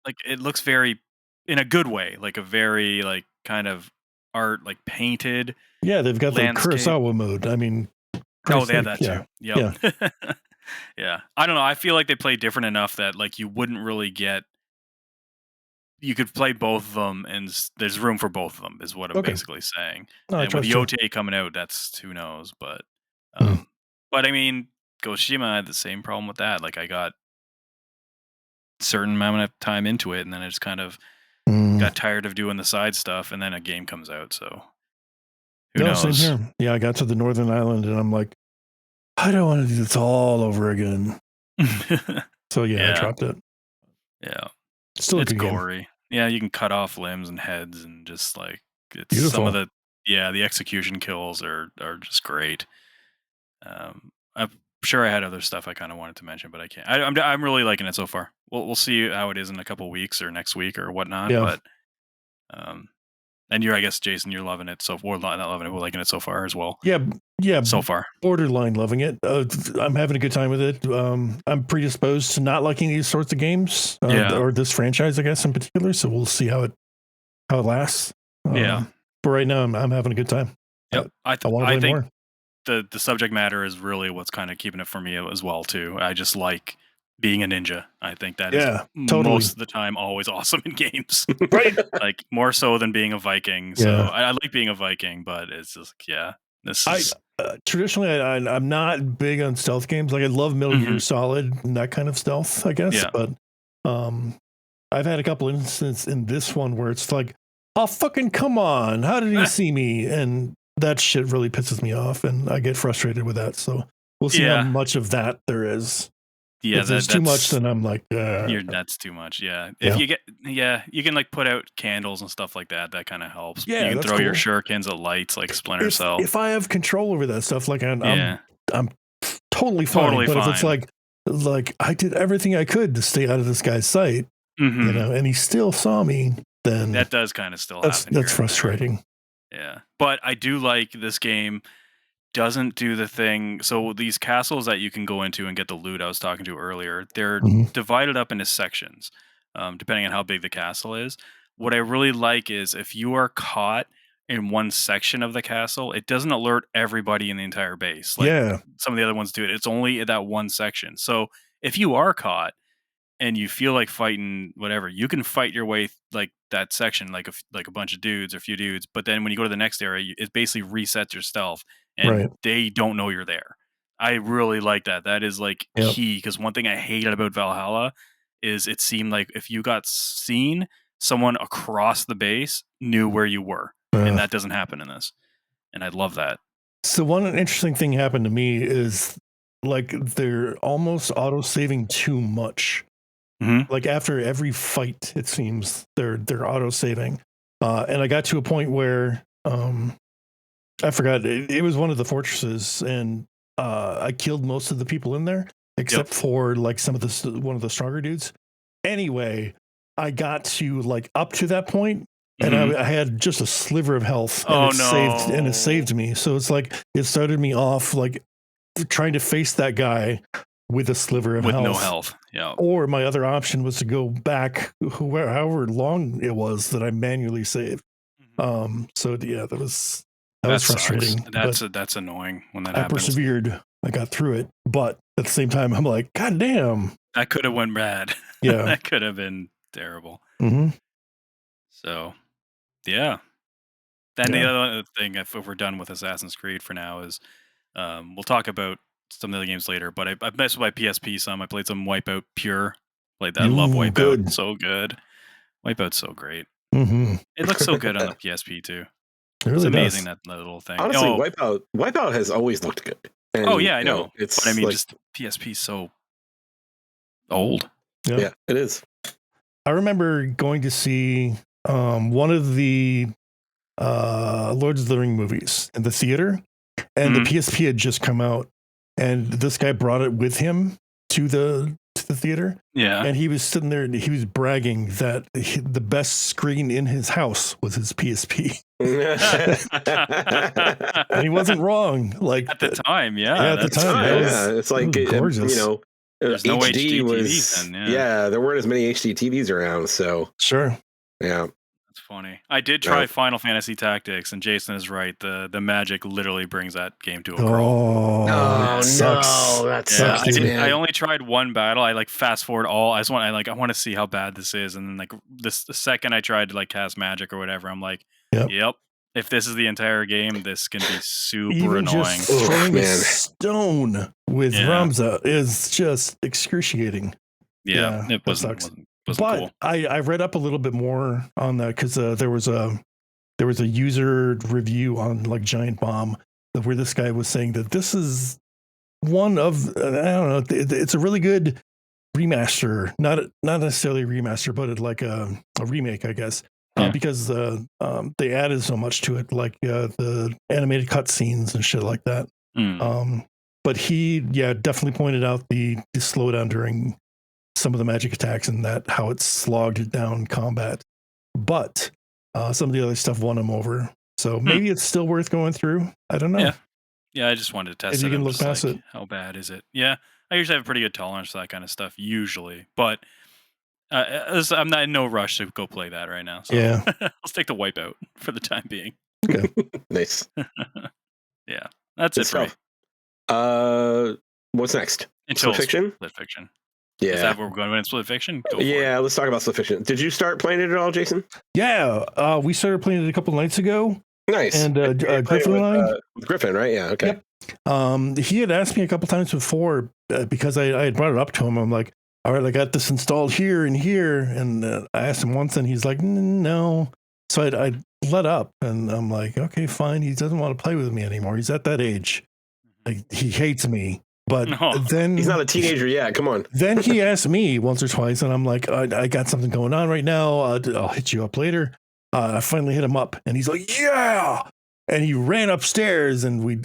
S2: like it looks very, in a good way, like a very like kind of art, like painted.
S3: Yeah, they've got
S2: landscape.
S3: The Kurosawa mode. I mean,
S2: they have that too. Yep. Yeah. I don't know. I feel like they play different enough that like you wouldn't really get you could play both of them, and there's room for both of them, is what I'm basically saying.
S3: No,
S2: and with the OTA coming out, that's who knows. But, but I mean, Ghost of Tsushima, I had the same problem with that. Like, I got certain amount of time into it, and then I just kind of got tired of doing the side stuff, and then a game comes out. So who knows?
S3: Same here. Yeah, I got to the Northern Island, and I'm like, I don't want to do this all over again. So yeah, I dropped it.
S2: Yeah,
S3: still
S2: it's gory. Game. Yeah, you can cut off limbs and heads, and just like it's
S3: beautiful.
S2: Some of the execution kills are just great. I'm sure I had other stuff I kind of wanted to mention, but I can't. I'm really liking it so far. We'll see how it is in a couple weeks or next week or whatnot.
S3: Yeah.
S2: But and I guess Jason, you're loving it. So we're not loving it. We're liking it so far as well.
S3: Yeah.
S2: So far,
S3: borderline loving it. I'm having a good time with it. I'm predisposed to not liking these sorts of games, or this franchise, I guess, in particular. So we'll see how it lasts. But right now, I'm having a good time.
S2: Yep.
S3: I want to play more.
S2: The subject matter is really what's kind of keeping it for me as well too. I just like being a ninja. I think that is totally. Most of the time always awesome in games.
S3: Right.
S2: Like more so than being a Viking. So I like being a Viking, but it's just this is
S3: traditionally I'm not big on stealth games. Like I love Metal Gear Solid and that kind of stealth, I guess.
S2: Yeah.
S3: But I've had a couple instances in this one where it's like, oh fucking come on, how did he see me? And that shit really pisses me off, and I get frustrated with that. So we'll see how much of that there is.
S2: Yeah,
S3: if there's too much, then I'm like,
S2: that's too much. Yeah, if you get, you can like put out candles and stuff like that. That kind of helps.
S3: Yeah,
S2: you can throw your shurikens at lights like Splinter Cell.
S3: If I have control over that stuff, like I'm totally fine. But if it's like I did everything I could to stay out of this guy's sight, and he still saw me, then
S2: that does kind of still happen.
S3: That's frustrating.
S2: Yeah, but I do like this game doesn't do the thing. So these castles that you can go into and get the loot I was talking to earlier, they're divided up into sections, depending on how big the castle is. What I really like is if you are caught in one section of the castle, it doesn't alert everybody in the entire base. Like some of the other ones do it. It's only that one section. So if you are caught and you feel like fighting whatever, you can fight your way like that section, like a bunch of dudes or a few dudes. But then when you go to the next area, it basically resets your stealth, and they don't know you're there. I really like that. That is like key, because one thing I hated about Valhalla is it seemed like if you got seen, someone across the base knew where you were, and that doesn't happen in this. And I love that.
S3: So one interesting thing happened to me is like they're almost auto-saving too much. Like after every fight, it seems they're auto-saving, and I got to a point where I forgot it was one of the fortresses, and I killed most of the people in there except for like one of the stronger dudes. Anyway, I got to like up to that point, and I had just a sliver of health, and it saved me. So it's like it started me off like trying to face that guy with a sliver of health.
S2: No health. Yeah.
S3: Or my other option was to go back however long it was that I manually saved. So yeah, that was frustrating.
S2: That's annoying when that happens.
S3: I persevered. I got through it, but at the same time, I'm like, God damn,
S2: that could have went bad.
S3: Yeah,
S2: that could have been terrible. So, yeah. Then the other thing, if we're done with Assassin's Creed for now, is we'll talk about some of the games later, but I messed with my PSP some. I played some Wipeout Pure. Played that. I love Wipeout.
S3: Good.
S2: So good. Wipeout's so great. It looks so good on the PSP too.
S3: It's
S2: amazing that little thing.
S1: Honestly, Wipeout has always looked good. And,
S2: I know. But I mean, like, just PSP so old.
S1: Yeah, it is.
S3: I remember going to see one of the Lord of the Rings movies in the theater, and the PSP had just come out, and this guy brought it with him to the theater. Yeah. And he was sitting there and he was bragging that the best screen in his house was his PSP. And he wasn't wrong. Like
S2: at the time,
S3: at the time.
S1: It's like
S3: gorgeous.
S2: There's no HD was TVs then,
S1: there weren't as many HD TVs around, so
S3: sure.
S1: Yeah.
S2: That's funny. I did try Final Fantasy Tactics, and Jason is right. The magic literally brings that game to a crawl.
S3: Oh,
S1: no, that sucks.
S2: I only tried one battle. I like fast forward all. I want to see how bad this is, and then like the second I tried to like cast magic or whatever, I'm like, yep. If this is the entire game, this can be super annoying.
S3: Just throwing a stone with Ramza is just excruciating.
S2: Yeah, it wasn't
S3: but
S2: cool.
S3: I read up a little bit more on that because there was a user review on like Giant Bomb where this guy was saying that this is one of I don't know, it's a really good remaster, not necessarily a remaster, but like a remake, I guess, because they added so much to it, like the animated cutscenes and shit like that. But he definitely pointed out the slowdown during some of the magic attacks and that how it slogged down combat, but some of the other stuff won him over. So maybe it's still worth going through. I don't know.
S2: Yeah, I just wanted to test
S3: if you can look past it.
S2: How bad is it? Yeah, I usually have a pretty good tolerance for that kind of stuff usually, but I'm not in no rush to go play that right now. So I'll stick to Wipeout for the time being.
S3: Okay,
S1: nice.
S2: Yeah, that's it for me.
S1: What's next?
S2: Until
S1: Split Fiction.
S2: Split Fiction.
S1: Yeah.
S2: Is that where we're going in Split Fiction?
S1: Let's talk about Split Fiction. Did you start playing it at all, Jason?
S3: Yeah, we started playing it a couple nights ago.
S1: Nice.
S3: And Griffin and I.
S1: Griffin, right? Yeah. Okay.
S3: Yep. He had asked me a couple times before because I had brought it up to him. I'm like, all right, I got this installed here and here. And I asked him once and he's like, no. So I let up and I'm like, okay, fine. He doesn't want to play with me anymore. He's at that age. Like, he hates me. But then
S1: he's not a teenager yet. Come on.
S3: Then he asked me once or twice, and I'm like, I got something going on right now. I'll hit you up later. I finally hit him up, and he's like, yeah. And he ran upstairs, and we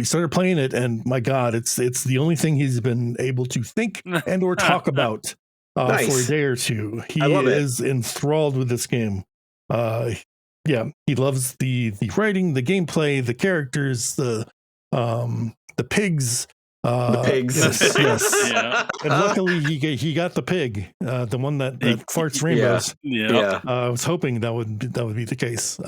S3: started playing it. And my God, it's the only thing he's been able to think and or talk about for a day or two. He is enthralled with this game. He loves the writing, the gameplay, the characters, the pigs.
S1: The pigs.
S3: Yes. Yeah. And luckily he got the pig, the one that farts rainbows.
S2: Yeah.
S3: I was hoping that would be the case.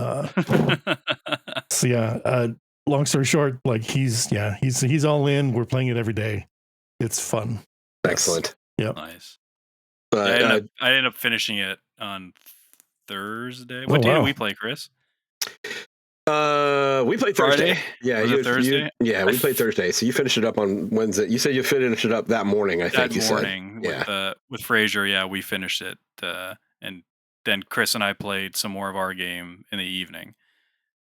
S3: Long story short, like he's all in. We're playing it every day. It's fun.
S1: Excellent.
S3: Yep.
S2: Nice. I ended up finishing it on Thursday. What day did we play, Chris?
S1: We played Thursday. Yeah,
S2: Thursday.
S1: We played Thursday. So you finished it up on Wednesday. You said you finished it up that morning. I think you said.
S2: With Fraser. Yeah, we finished it, and then Chris and I played some more of our game in the evening.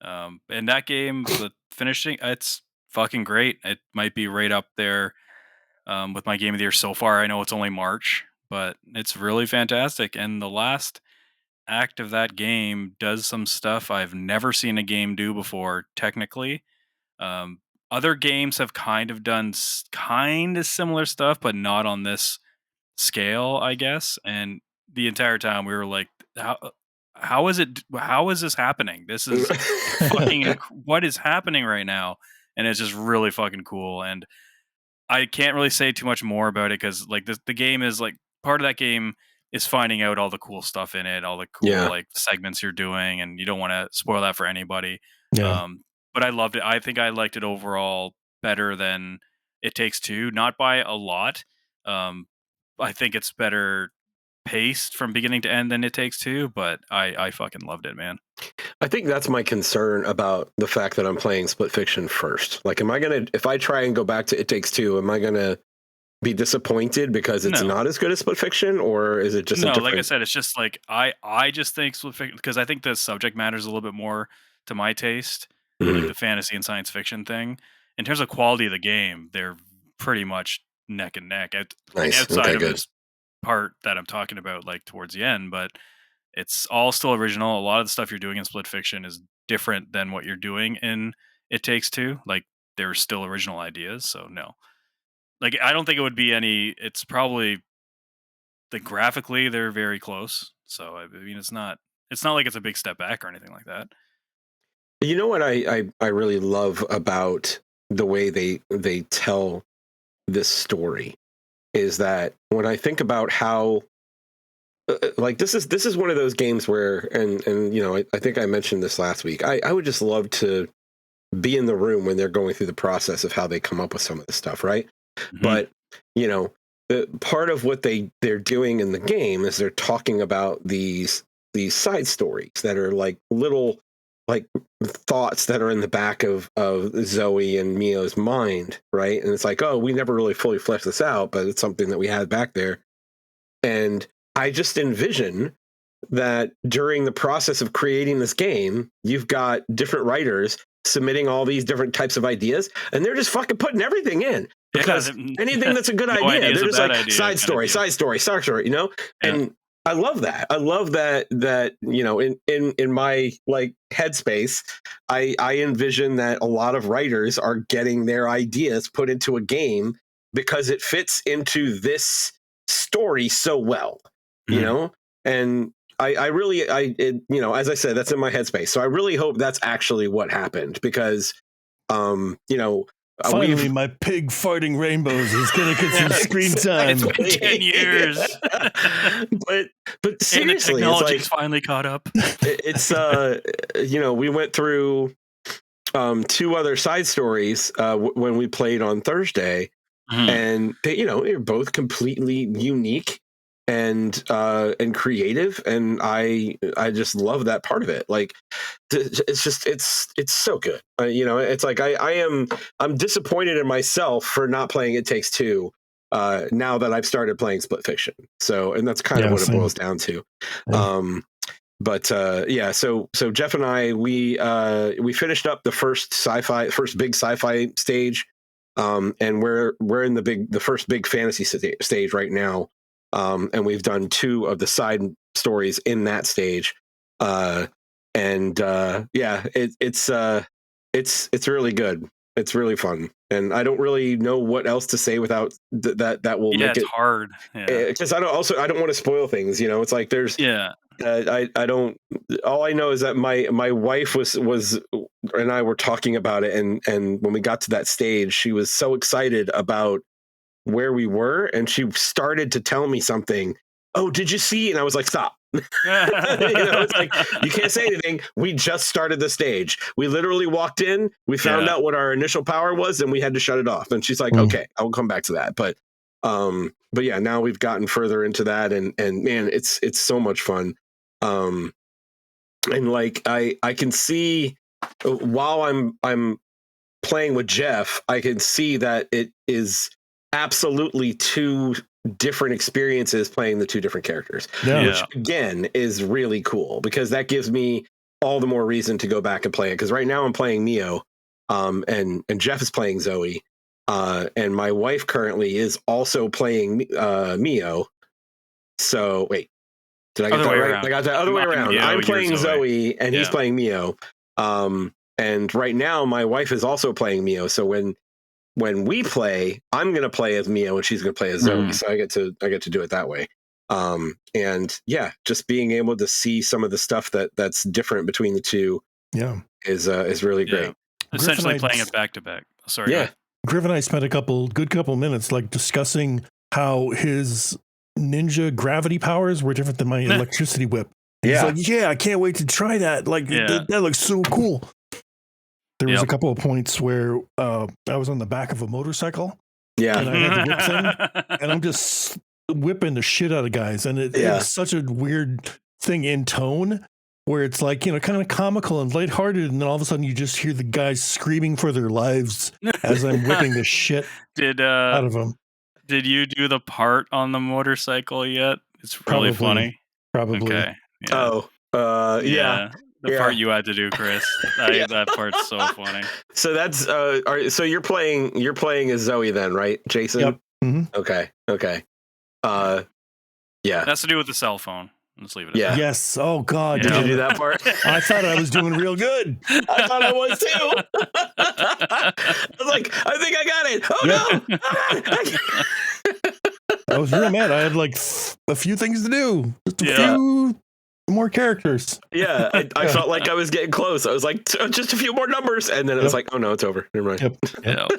S2: And that game, the finishing, it's fucking great. It might be right up there with my game of the year so far. I know it's only March, but it's really fantastic. And the last act of that game does some stuff I've never seen a game do before, technically. Other games have kind of done kind of similar stuff, but not on this scale, I guess. And the entire time we were like, how is this happening? This is fucking what is happening right now? And it's just really fucking cool. And I can't really say too much more about it because like the game is like part of that game is finding out all the cool stuff in it, all the cool like segments you're doing, and you don't want to spoil that for anybody.
S3: Yeah.
S2: But I loved it. I think I liked it overall better than It Takes Two, not by a lot. I think it's better paced from beginning to end than It Takes Two, but I fucking loved it, man.
S1: I think that's my concern about the fact that I'm playing Split Fiction first. Like, if I try and go back to It Takes Two, am I gonna be disappointed because it's not as good as Split Fiction, or is it just
S2: like I said, it's just like I just think Split Fiction, because I think the subject matter is a little bit more to my taste, like the fantasy and science fiction thing. In terms of quality of the game, they're pretty much neck and neck. Outside of this part that I'm talking about, like towards the end, but it's all still original. A lot of the stuff you're doing in Split Fiction is different than what you're doing in It Takes Two. Like, there's still original ideas, so no. Like, I don't think it would be it's probably, like, graphically they're very close. So I mean, it's not like it's a big step back or anything like that.
S1: You know what I really love about the way they tell this story is that when I think about how like this is one of those games where, and you know, I think I mentioned this last week. I would just love to be in the room when they're going through the process of how they come up with some of this stuff, right? Mm-hmm. But you know, the part of what they're doing in the game is they're talking about these side stories that are like little like thoughts that are in the back of Zoe and Mio's mind, right? And it's like, oh, we never really fully fleshed this out, but it's something that we had back there. And I just envision that during the process of creating this game, you've got different writers submitting all these different types of ideas, and they're just fucking putting everything in. Because anything that's a good idea, they're just like side story, you know? Yeah. And I love that. I love that, you know, in my like headspace, I envision that a lot of writers are getting their ideas put into a game because it fits into this story so well, you know? And I really, you know, as I said, that's in my headspace. So I really hope that's actually what happened because, you know,
S3: finally, my pig farting rainbows is going to get some screen time.
S2: It's been 10 years.
S1: but seriously,
S2: and the technology's finally caught up.
S1: It's, you know, we went through 2 other side stories when we played on Thursday. And they, you know, they're both completely unique and creative, and I just love that part of it. Like, it's just it's so good. You know, it's like I'm disappointed in myself for not playing It Takes Two now that I've started playing Split Fiction. So, and that's kind of what it boils down to. Yeah. But yeah, so Jeff and I we finished up the first big sci-fi stage. And we're in the first big fantasy stage right now. And we've done 2 of the side stories in that stage. Yeah, it's really good. It's really fun. And I don't really know what else to say without that will make it hard. Because I don't want to spoil things, you know. It's like there's I don't. All I know is that my wife was and I were talking about it, and when we got to that stage, she was so excited about where we were, and she started to tell me something. Oh, did you see? And I was like, stop. You know, it's like you can't say anything. We just started the stage. We literally walked in. We found out what our initial power was, and we had to shut it off. And she's like, okay, I will come back to that. But yeah, now we've gotten further into that, and man, it's so much fun. And like I can see while I'm playing with Jeff, I can see that it is absolutely 2 different experiences playing the 2 different characters, which again is really cool because that gives me all the more reason to go back and play it. Because right now I'm playing Mio, and Jeff is playing Zoe, and my wife currently is also playing Mio. So wait. Did I get that right? Around. I got that other way around. Mio, I'm playing Zoe and he's playing Mio. And right now my wife is also playing Mio. So when we play, I'm going to play as Mio and she's going to play as Zoe. So I get to do it that way. And yeah, just being able to see some of the stuff that's different between the 2 is really great.
S2: Essentially playing it back to back. Sorry.
S3: Yeah. Griff and I spent a good couple minutes like discussing how his ninja gravity powers were different than my electricity whip. And he's like, yeah, I can't wait to try that. Like that looks so cool. There was a couple of points where I was on the back of a motorcycle. Yeah. And I had the whip thing. And I'm just whipping the shit out of guys. And it's such a weird thing in tone where it's like, you know, kind of comical and lighthearted. And then all of a sudden you just hear the guys screaming for their lives as I'm whipping the shit out of them.
S2: Did you do the part on the motorcycle yet? It's really funny.
S3: Probably.
S2: Okay.
S1: Yeah. Oh, yeah.
S2: The part you had to do, Chris. That part's so funny.
S1: So that's so you're playing as Zoe then, right, Jason?
S3: Yep. Mm-hmm.
S1: Okay. Yeah.
S2: That's to do with the cell phone. Let's leave it at
S3: that. Yes. Oh God.
S1: Did you do that part?
S3: I thought I was doing real good.
S1: I thought I was too. I was like, I think I got it. Oh
S3: no. I was real mad. I had like a few things to do. Just a few more characters.
S1: Yeah. I felt like I was getting close. I was like, just a few more numbers. And then it was like, oh no, it's over. Never mind.
S3: Yep.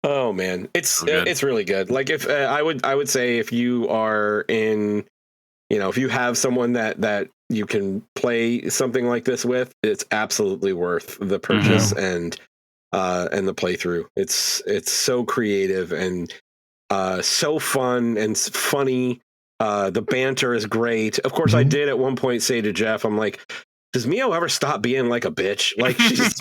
S1: Oh man. It's really good. Like if I would say if you are in if you have someone that you can play something like this with, it's absolutely worth the purchase and the playthrough. It's so creative and so fun and funny. The banter is great. Of course, I did at one point say to Jeff, I'm like, does Mio ever stop being like a bitch? Like she's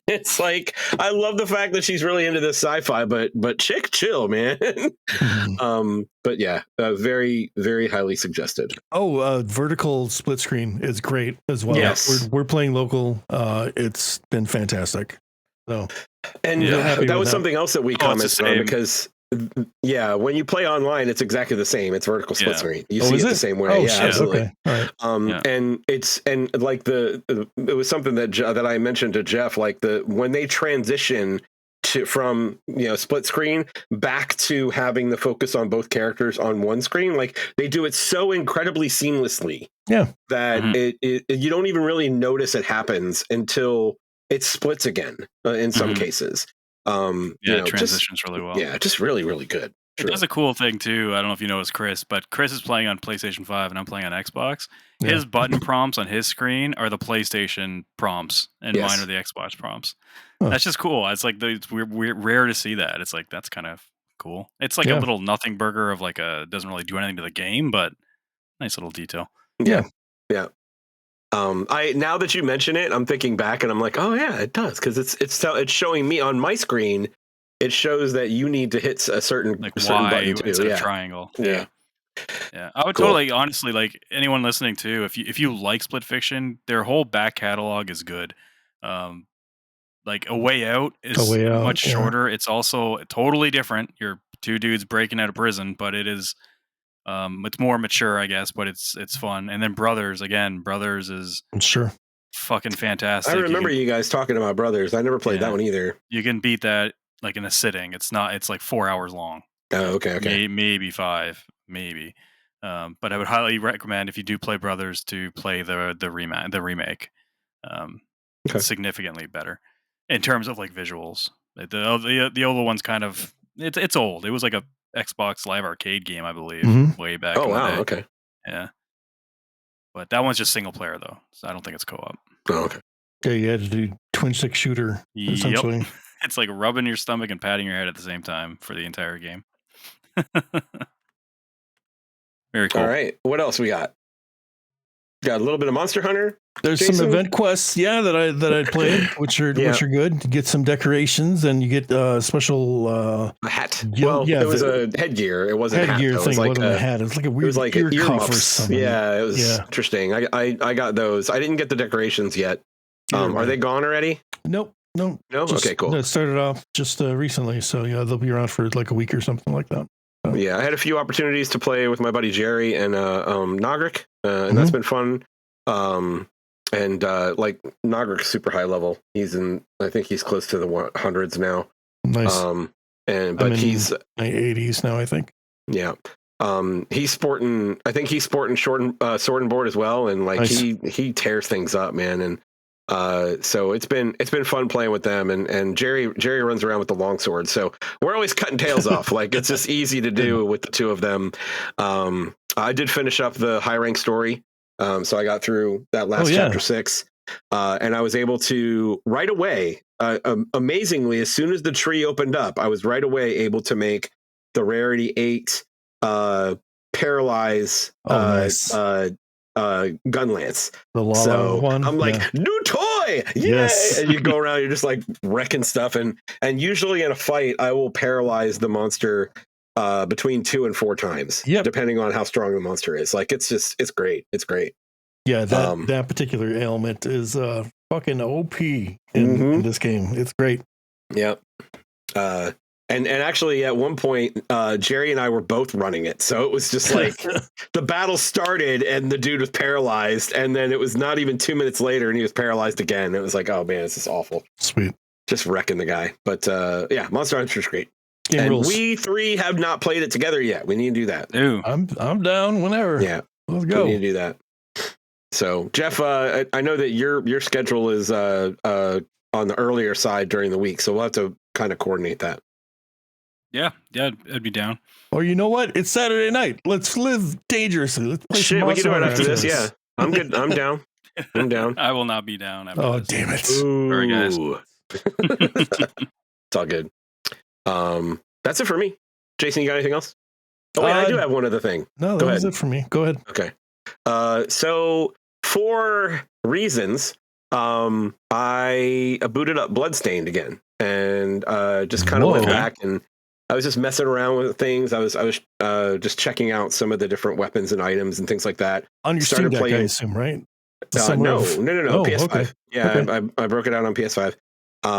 S1: it's like, I love the fact that she's really into this sci-fi, but chick, chill, man. But yeah, very, very highly suggested.
S3: Vertical split screen is great as well.
S1: Yes.
S3: We're playing local. It's been fantastic. So,
S1: and that was something else that we commented on, because when you play online, it's exactly the same. It's vertical split screen. You see it the same way. Absolutely.
S3: Okay. All right.
S1: And like it was something that I mentioned to Jeff, like when they transition from split screen back to having the focus on both characters on one screen, like they do it so incredibly seamlessly.
S3: Yeah.
S1: That you don't even really notice it happens until it splits again in some cases.
S2: It transitions really well.
S1: Yeah, just really, really good.
S2: It does a cool thing too. I don't know if you know, it's Chris, but Chris is playing on PlayStation 5 and I'm playing on Xbox. Yeah. His button prompts on his screen are the PlayStation prompts, and mine are the Xbox prompts. That's just cool. It's like it's we're rare to see that. It's like, that's kind of cool. It's like a little nothing burger of like doesn't really do anything to the game, but nice little detail.
S1: Yeah. Now that you mention it, I'm thinking back and I'm like, oh yeah, it does, because it's showing me on my screen. It shows that you need to hit a certain button too.
S2: Instead of triangle. Yeah. I would totally, honestly, like anyone listening too, if you like Split Fiction, their whole back catalog is good. Like A Way Out is much shorter. It's also totally different. You're two dudes breaking out of prison, but it is. It's more mature, I guess, but it's fun. And then Brothers is fucking fantastic.
S1: I remember you guys talking about Brothers. I never played that one either.
S2: You can beat that like in a sitting. It's like 4 hours long.
S1: Oh, okay.
S2: Maybe 5, maybe. But I would highly recommend, if you do play Brothers, to play the remake. It's significantly better in terms of like visuals. The older one's kind of it's old. It was like a Xbox Live Arcade game, I believe, way back.
S1: Oh,
S2: in the
S1: wow.
S2: day.
S1: Okay.
S2: Yeah. But that one's just single player though, so I don't think it's co-op.
S1: Oh, okay.
S3: Yeah, you had to do twin stick shooter essentially.
S2: Yep. It's like rubbing your stomach and patting your head at the same time for the entire game. Very cool.
S1: All right. What else we got? Got a little bit of Monster Hunter.
S3: There's
S1: Jason?
S3: some event quests, that I played, which are good. You get some decorations, and you get special
S1: a hat. It was a headgear. It wasn't
S3: headgear
S1: a hat.
S3: Thing.
S1: It was like
S3: a hat. It was like a weird.
S1: It was like
S3: ear
S1: earmuffs
S3: cuff or something.
S1: Yeah, it was interesting. I got those. I didn't get the decorations yet. Are they gone already?
S3: Nope. No.
S1: Okay, cool.
S3: It started off just recently, so they'll be around for like a week or something like that. So.
S1: Yeah, I had a few opportunities to play with my buddy Jerry and Nogric, and that's been fun. And like Nogric's super high level. I think he's close to the hundreds now.
S3: Nice.
S1: But he's
S3: my 80s now, I think.
S1: Yeah. He's sporting sword and board as well, and like nice. he tears things up, man. And so it's been fun playing with them, and Jerry runs around with the longsword, so we're always cutting tails off. Like it's just easy to do with the two of them. I did finish up the high rank story. So I got through that last chapter 6, and I was able to right away, amazingly, as soon as the tree opened up, I was right away able to make the rarity 8 paralyze
S3: nice.
S1: Gun lance.
S3: The lava one.
S1: I'm like, new toy, yes! And you go around, you're just like wrecking stuff, and usually in a fight, I will paralyze the monster between 2 and 4 times, depending on how strong the monster is. Like it's great. It's great.
S3: Yeah, that particular ailment is fucking OP in this game. It's great.
S1: Yep. And actually at one point, Jerry and I were both running it. So it was just like the battle started and the dude was paralyzed, and then it was not even 2 minutes later and he was paralyzed again. It was like, oh man, this is awful.
S3: Sweet.
S1: Just wrecking the guy. But Monster Hunter's great.
S3: Game rules.
S1: We 3 have not played it together yet. We need to do that.
S2: Ooh.
S3: I'm down whenever.
S1: Yeah.
S3: Let's go.
S1: We need to do that. So Jeff, I know that your schedule is on the earlier side during the week, so we'll have to kind of coordinate that.
S2: Yeah, I'd be down.
S3: Or you know what? It's Saturday night. Let's live dangerously. Let's play some
S1: we can do it after this.
S3: this.
S1: Yeah, I'm good. I'm down. I'm down.
S2: I will not be down after
S3: Oh,
S2: this.
S3: damn it.
S2: Sorry, guys.
S1: It's all good. That's it for me. Jason, you got anything else? Oh, wait, I do have one other thing.
S3: No, that was it for me. Go ahead.
S1: Okay. So for reasons, I booted up Bloodstained again and just kind of went back, and I was just messing around with things. I was just checking out some of the different weapons and items and things like that.
S3: On your Steam Deck, I assume, right?
S1: No, PS5.
S3: Okay.
S1: Yeah,
S3: Okay.
S1: I broke it out on PS5. I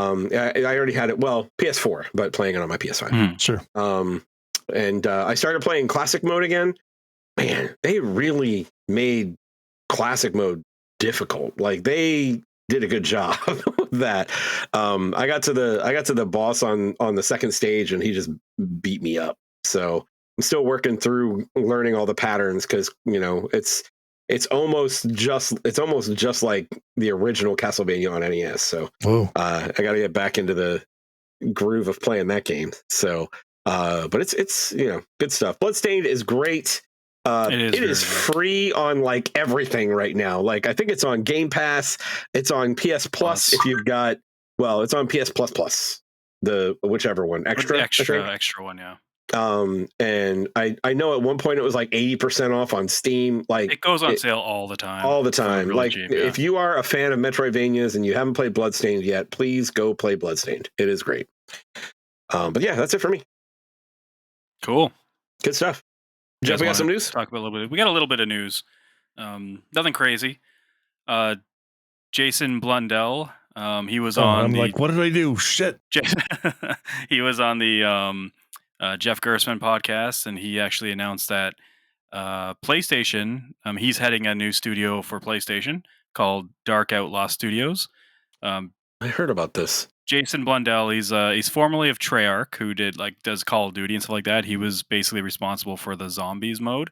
S1: already had it. Well, PS4, but playing it on my PS5.
S3: Sure.
S1: And I started playing classic mode again. Man, they really made classic mode difficult. Like, they did a good job with that. I got to the boss on the second stage, and he just beat me up. So I'm still working through learning all the patterns, because it's almost just like the original Castlevania on NES. So I got to get back into the groove of playing that game. So but it's good stuff. Bloodstained is great. It is free on like everything right now. Like, I think it's on Game Pass. It's on PS Plus if you've got. Well, it's on PS Plus, the whichever one, extra
S2: one, yeah.
S1: And I know at one point it was like 80% off on Steam. Like,
S2: it goes on sale all the time.
S1: All the time. Really cheap, if you are a fan of Metroidvanias and you haven't played Bloodstained yet, please go play Bloodstained. It is great. But yeah, that's it for me.
S2: Cool.
S1: Good stuff. Jeff, we got some news?
S2: Talk about a little bit. We got a little bit of news. Nothing crazy. Jason Blundell. He was on.
S3: I'm like, what did I do? Shit.
S2: He was on the Jeff Gerstmann podcast, and he actually announced that PlayStation. He's heading a new studio for PlayStation called Dark Outlaw Studios.
S1: I heard about this.
S2: Jason Blundell, he's formerly of Treyarch, who does Call of Duty and stuff like that. He was basically responsible for the zombies mode.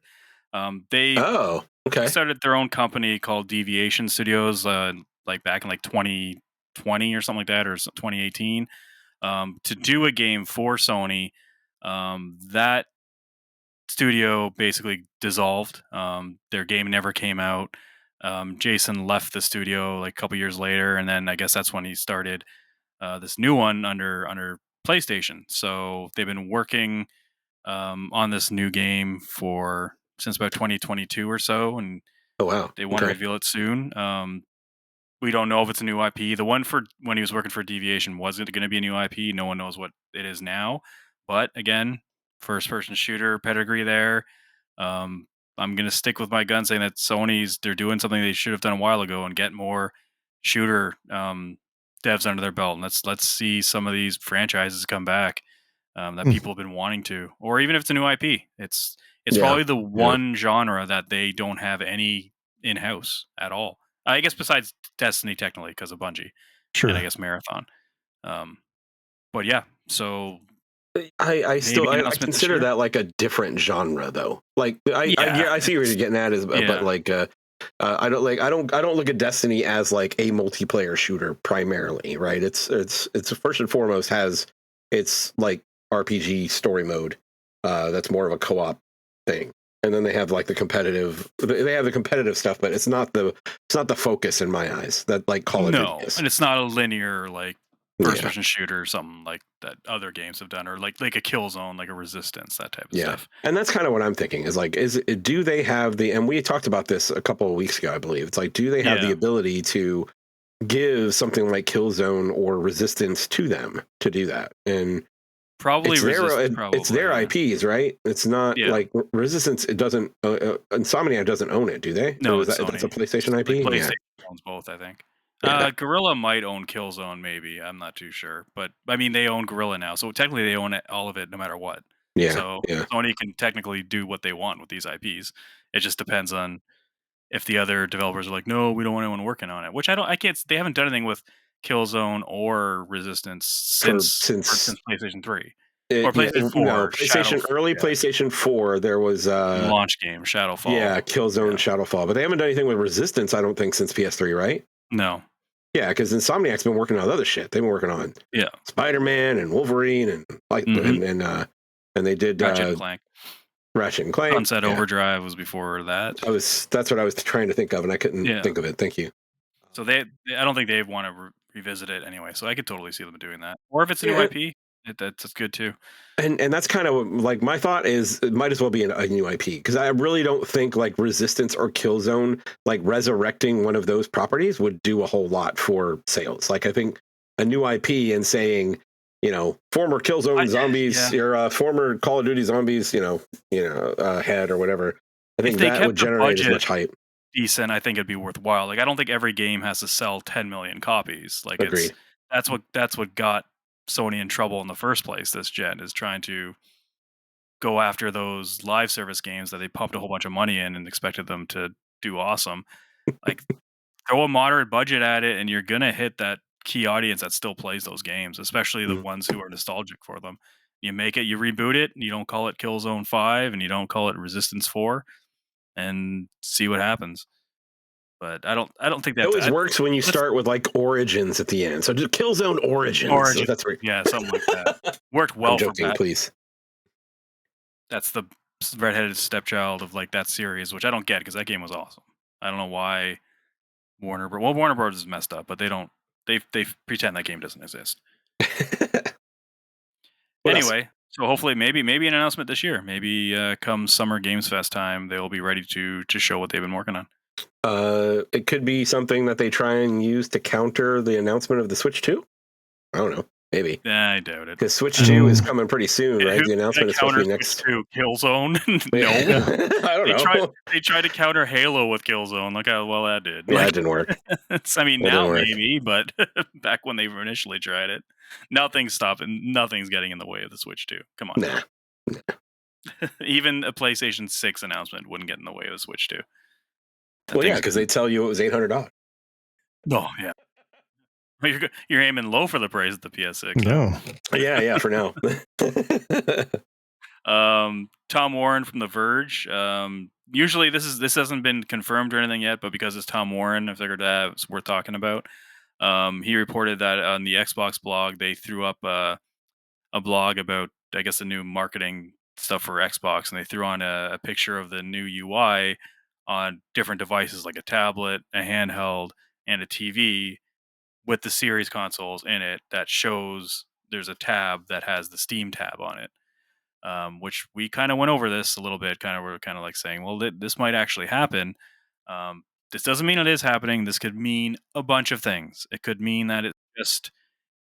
S2: They started their own company called Deviation Studios, back in 2020 or something like that, or 2018, to do a game for Sony. That studio basically dissolved. Their game never came out. Jason left the studio a couple years later, and then I guess that's when he started this new one under PlayStation. So they've been working on this new game since about 2022 or so, and they want to reveal it soon. We don't know if it's a new IP. The one for when he was working for Deviation wasn't going to be a new IP. No one knows what it is now. But again, first-person shooter pedigree there. I'm going to stick with my gun saying that they're doing something they should have done a while ago and get more shooter devs under their belt, and let's see some of these franchises come back that people have been wanting to, or even if it's a new IP, it's probably the one genre that they don't have any in-house at all. I guess besides Destiny, technically, because of Bungie,
S3: sure,
S2: and I guess Marathon. But yeah, so
S1: I consider that like a different genre, though. Like I see what you're getting at, but like. I don't look at Destiny as like a multiplayer shooter primarily, right? It's first and foremost it's like RPG story mode. That's more of a co-op thing, and then they have like the competitive stuff, but it's not the focus in my eyes that like Call of Duty is.
S2: And it's not a linear first-person shooter or something like that other games have done, or like a Killzone, like a Resistance, that type of stuff.
S1: And that's kind of what I'm thinking is like, do they have and we talked about this a couple of weeks ago, I believe. It's like, do they have the ability to give something like Killzone or Resistance to them to do that? And
S2: probably
S1: it's their IPs, right? It's not like Resistance. It doesn't. Insomniac doesn't own it, do they?
S2: No,
S1: that's a PlayStation IP.
S2: PlayStation owns both, I think. Guerrilla might own Killzone, maybe. I'm not too sure, but I mean, they own Guerrilla now, so technically they own all of it, no matter what. So Sony can technically do what they want with these IPs. It just depends on if the other developers are like, no, we don't want anyone working on it. Which I can't. They haven't done anything with Killzone or Resistance since PlayStation 3 or PlayStation 4.
S1: No, PlayStation 4. There was
S2: launch game Shadowfall.
S1: Yeah, Killzone, Shadowfall, but they haven't done anything with Resistance. I don't think since PS3, right?
S2: No.
S1: Yeah, because Insomniac's been working on other shit. They've been working on Spider-Man and Wolverine and and they did
S2: Ratchet and Clank.
S1: Ratchet and Clank.
S2: Sunset Overdrive was before that.
S1: That's what I was trying to think of, and I couldn't think of it. Thank you.
S2: So I don't think they want to revisit it anyway. So I could totally see them doing that. Or if it's a new IP, that's good too.
S1: And that's kind of like my thought is it might as well be a new IP, because I really don't think like Resistance or Killzone, like resurrecting one of those properties would do a whole lot for sales. Like I think a new IP and saying, former Killzone zombies or former Call of Duty zombies, head or whatever. I think that would generate as much hype.
S2: Decent, I think it'd be worthwhile. Like I don't think every game has to sell 10 million copies. Like
S1: Agreed.
S2: That's what got Sony in trouble in the first place this gen, is trying to go after those live service games that they pumped a whole bunch of money in and expected them to do awesome. Like throw a moderate budget at it and you're gonna hit that key audience that still plays those games, especially the ones who are nostalgic for them. You make it, you reboot it, you don't call it Killzone 5 and you don't call it Resistance 4, and see what happens. But I don't think that
S1: it always works when you start with like Origins at the end. So just Killzone Origins. So that's where,
S2: something like that. Worked well.
S1: I'm joking,
S2: for
S1: please.
S2: That's the redheaded stepchild of like that series, which I don't get because that game was awesome. I don't know why Warner Bros is messed up, but they pretend that game doesn't exist. Anyway, so hopefully maybe an announcement this year. Maybe come Summer Games Fest time, they'll be ready to show what they've been working on.
S1: It could be something that they try and use to counter the announcement of the Switch 2. I don't know. Maybe.
S2: I doubt it.
S1: Because Switch 2 is coming pretty soon, right? The announcement is supposed to be next.
S2: Killzone? No.
S1: I don't know.
S2: They tried to counter Halo with Killzone. Look how well that did.
S1: Yeah, it didn't work.
S2: Now maybe, but back when they initially tried it, nothing's getting in the way of the Switch 2. Come on.
S1: Nah.
S2: Even a PlayStation 6 announcement wouldn't get in the way of the Switch 2.
S1: Well, yeah, because they tell you it was $800.
S2: Oh, yeah. You're aiming low for the praise of the PS6.
S3: No.
S1: Yeah, for now.
S2: Tom Warren from The Verge. Usually this hasn't been confirmed or anything yet, but because it's Tom Warren, I figured that it's worth talking about. He reported that on the Xbox blog, they threw up a blog about, I guess, the new marketing stuff for Xbox, and they threw on a picture of the new UI on different devices like a tablet, a handheld, and a TV, with the series consoles in it that shows there's a tab that has the Steam tab on it, which we kind of went over this a little bit. We're kind of like saying, well, this might actually happen. This doesn't mean it is happening. This could mean a bunch of things. It could mean that it's just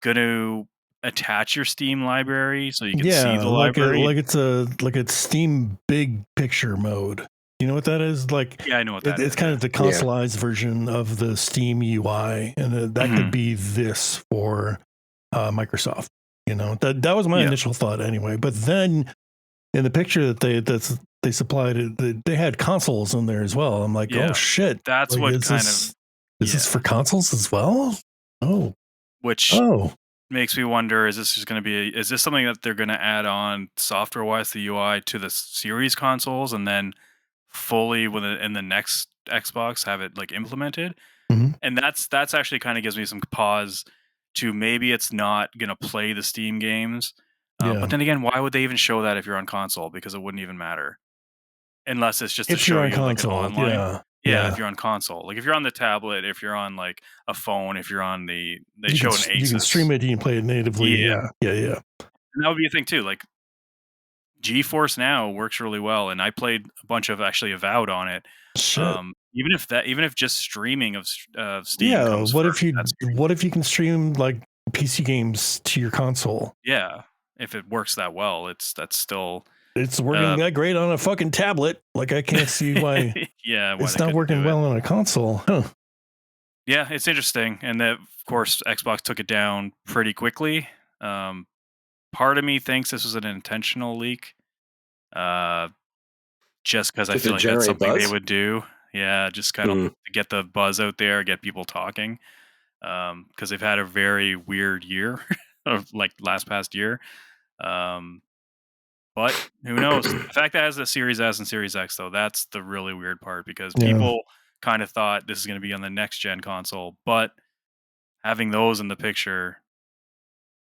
S2: going to attach your Steam library so you can see the library.
S3: Like it's Steam big picture mode. You know what that is? Like,
S2: yeah, I know what that is.
S3: It's kind of the consoleized version of the Steam UI, and that could be this for Microsoft. That was my initial thought anyway. But then in the picture that they supplied, they had consoles in there as well. I'm like, oh shit,
S2: that's
S3: like,
S2: what
S3: is this for consoles as well?
S2: Which makes me wonder: is this just going to be? Is this something that they're going to add on software-wise, the UI to the series consoles, and then fully in the next Xbox have it like implemented? And that's actually kind of gives me some pause to maybe it's not gonna play the Steam games, but then again, why would they even show that if you're on console? Because it wouldn't even matter unless it's just to show you like an online. If you're on console, like if you're on the tablet, if you're on like a phone, if you're on they show an Asus,
S3: you can stream it, you can play it natively. Yeah.
S2: And that would be a thing too. Like GeForce Now works really well, and I played a bunch of actually Avowed on it. Even if just streaming of Steam.
S3: Yeah. What if you can stream like PC games to your console?
S2: Yeah. If it works that well, that's still.
S3: It's working that great on a fucking tablet. Like I can't see why.
S2: Why
S3: it's not working well on a console. Huh.
S2: Yeah, it's interesting, and that of course Xbox took it down pretty quickly. Part of me thinks this was an intentional leak, just because I feel like that's something they would do. Yeah, just kind of to get the buzz out there, get people talking, because they've had a very weird year, like past year. But who knows? The fact that it has the Series S and Series X, though, that's the really weird part, because people kind of thought this is going to be on the next gen console, but having those in the picture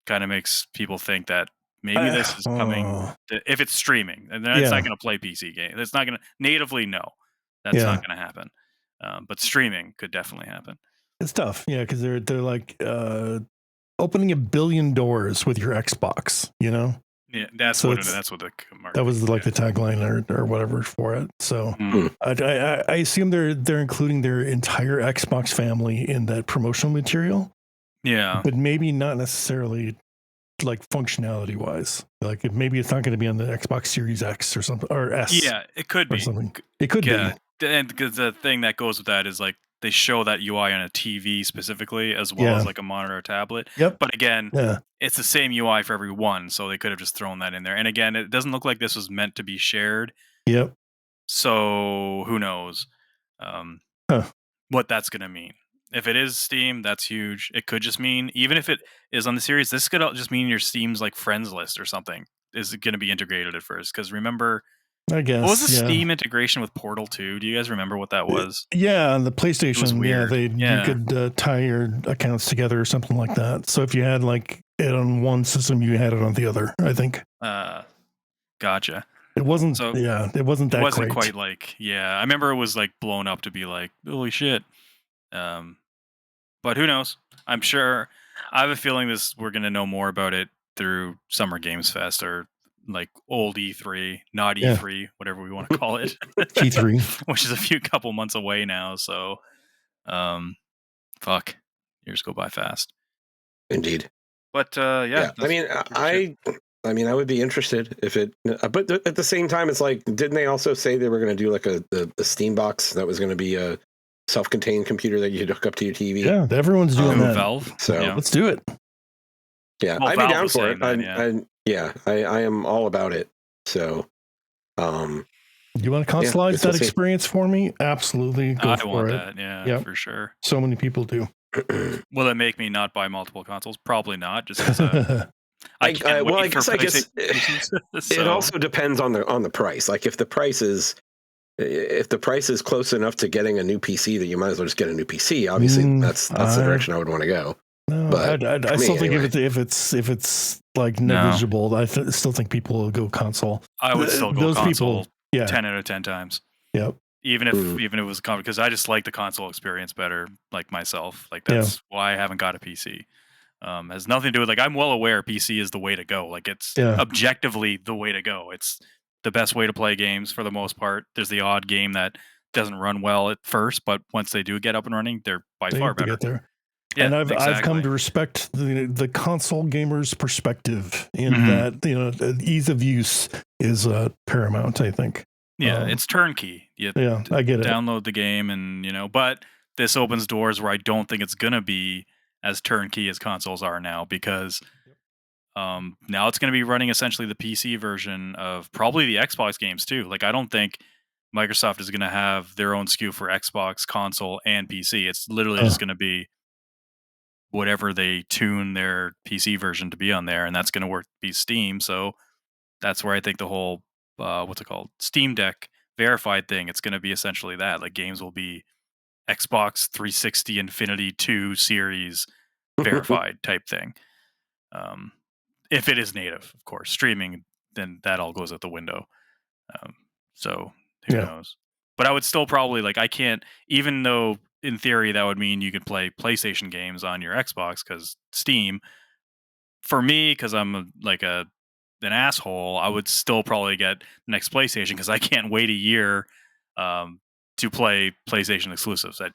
S2: kind of makes people think that maybe this is coming if it's streaming, and then it's not going to play PC game. It's not going to natively. No, that's not going to happen. But streaming could definitely happen.
S3: It's tough, because they're like opening 1 billion doors with your Xbox.
S2: Yeah, that's what the
S3: that was like the tagline or whatever for it. So I assume they're including their entire Xbox family in that promotional material.
S2: Yeah,
S3: but maybe not necessarily like functionality wise. Like maybe it's not going to be on the Xbox Series X or something, or S.
S2: Yeah, it could be.
S3: It could be.
S2: And because the thing that goes with that is like they show that UI on a TV specifically, as well as like a monitor or tablet.
S3: Yep.
S2: But again, it's the same UI for every one, so they could have just thrown that in there. And again, it doesn't look like this was meant to be shared.
S3: Yep.
S2: So who knows what that's going to mean. If it is Steam, that's huge. It could just mean, even if it is on the series, this could just mean your Steam's like friends list or something is going to be integrated at first. Because remember,
S3: I guess
S2: what was the Steam integration with Portal 2? Do you guys remember what that was?
S3: Yeah, on the PlayStation, you could tie your accounts together or something like that. So if you had like it on one system, you had it on the other, I think.
S2: Gotcha.
S3: It wasn't. So, it wasn't that.
S2: It wasn't
S3: great.
S2: quite like. Yeah, I remember it was like blown up to be like, holy shit. But who knows? I'm sure. I have a feeling we're going to know more about it through Summer Games Fest or like old E3, not E3, whatever we want to call it.
S3: G3,
S2: which is a couple months away now. So, fuck, years go by fast.
S1: Indeed.
S2: But yeah.
S1: I mean, I would be interested if it, but at the same time, it's like, didn't they also say they were going to do like the Steam box that was going to be a self-contained computer that you could hook up to your TV?
S3: Yeah, everyone's doing that.
S2: Valve.
S1: So
S3: let's do it.
S1: Yeah,
S2: well,
S1: I'd
S2: Valve
S1: be down for it. I am all about it. So,
S3: you want to consolize that experience for me? Absolutely, go for
S2: want
S3: it.
S2: That. Yeah, for sure.
S3: So many people do.
S2: Will it make me not buy multiple consoles? Probably not. Just because. I guess
S1: it also depends on the price. Like if the price is close enough to getting a new PC, that you might as well just get a new PC. Obviously, that's the direction I would want to go.
S3: No, but I still think if it's like negligible, I still think people will go console.
S2: I would still go console. 10 out of 10 times.
S3: Yep.
S2: Even if it was because I just like the console experience better, like myself. Like that's why I haven't got a PC. Has nothing to do with like I'm well aware PC is the way to go. Like it's objectively the way to go. It's the best way to play games for the most part. There's the odd game that doesn't run well at first, but once they do get up and running, they're by far better.
S3: Get there.
S2: Yeah,
S3: and I've come to respect the console gamer's perspective in that ease of use is paramount. I think.
S2: Yeah, it's turnkey.
S3: I get it.
S2: Download the game, and but this opens doors where I don't think it's gonna be as turnkey as consoles are now, because now it's going to be running essentially the PC version of probably the Xbox games too. Like I don't think Microsoft is going to have their own SKU for Xbox, console, and PC. It's literally just going to be whatever they tune their PC version to be on there, and that's going to be Steam. So that's where I think the whole Steam Deck verified thing. It's going to be essentially that. Like games will be Xbox 360 Infinity 2 series verified type thing. If it is native, of course. Streaming, then that all goes out the window. So who knows? But I would still probably I can't, even though in theory that would mean you could play PlayStation games on your Xbox because Steam. For me, because I'm an asshole, I would still probably get the next PlayStation because I can't wait a year to play PlayStation exclusives. I've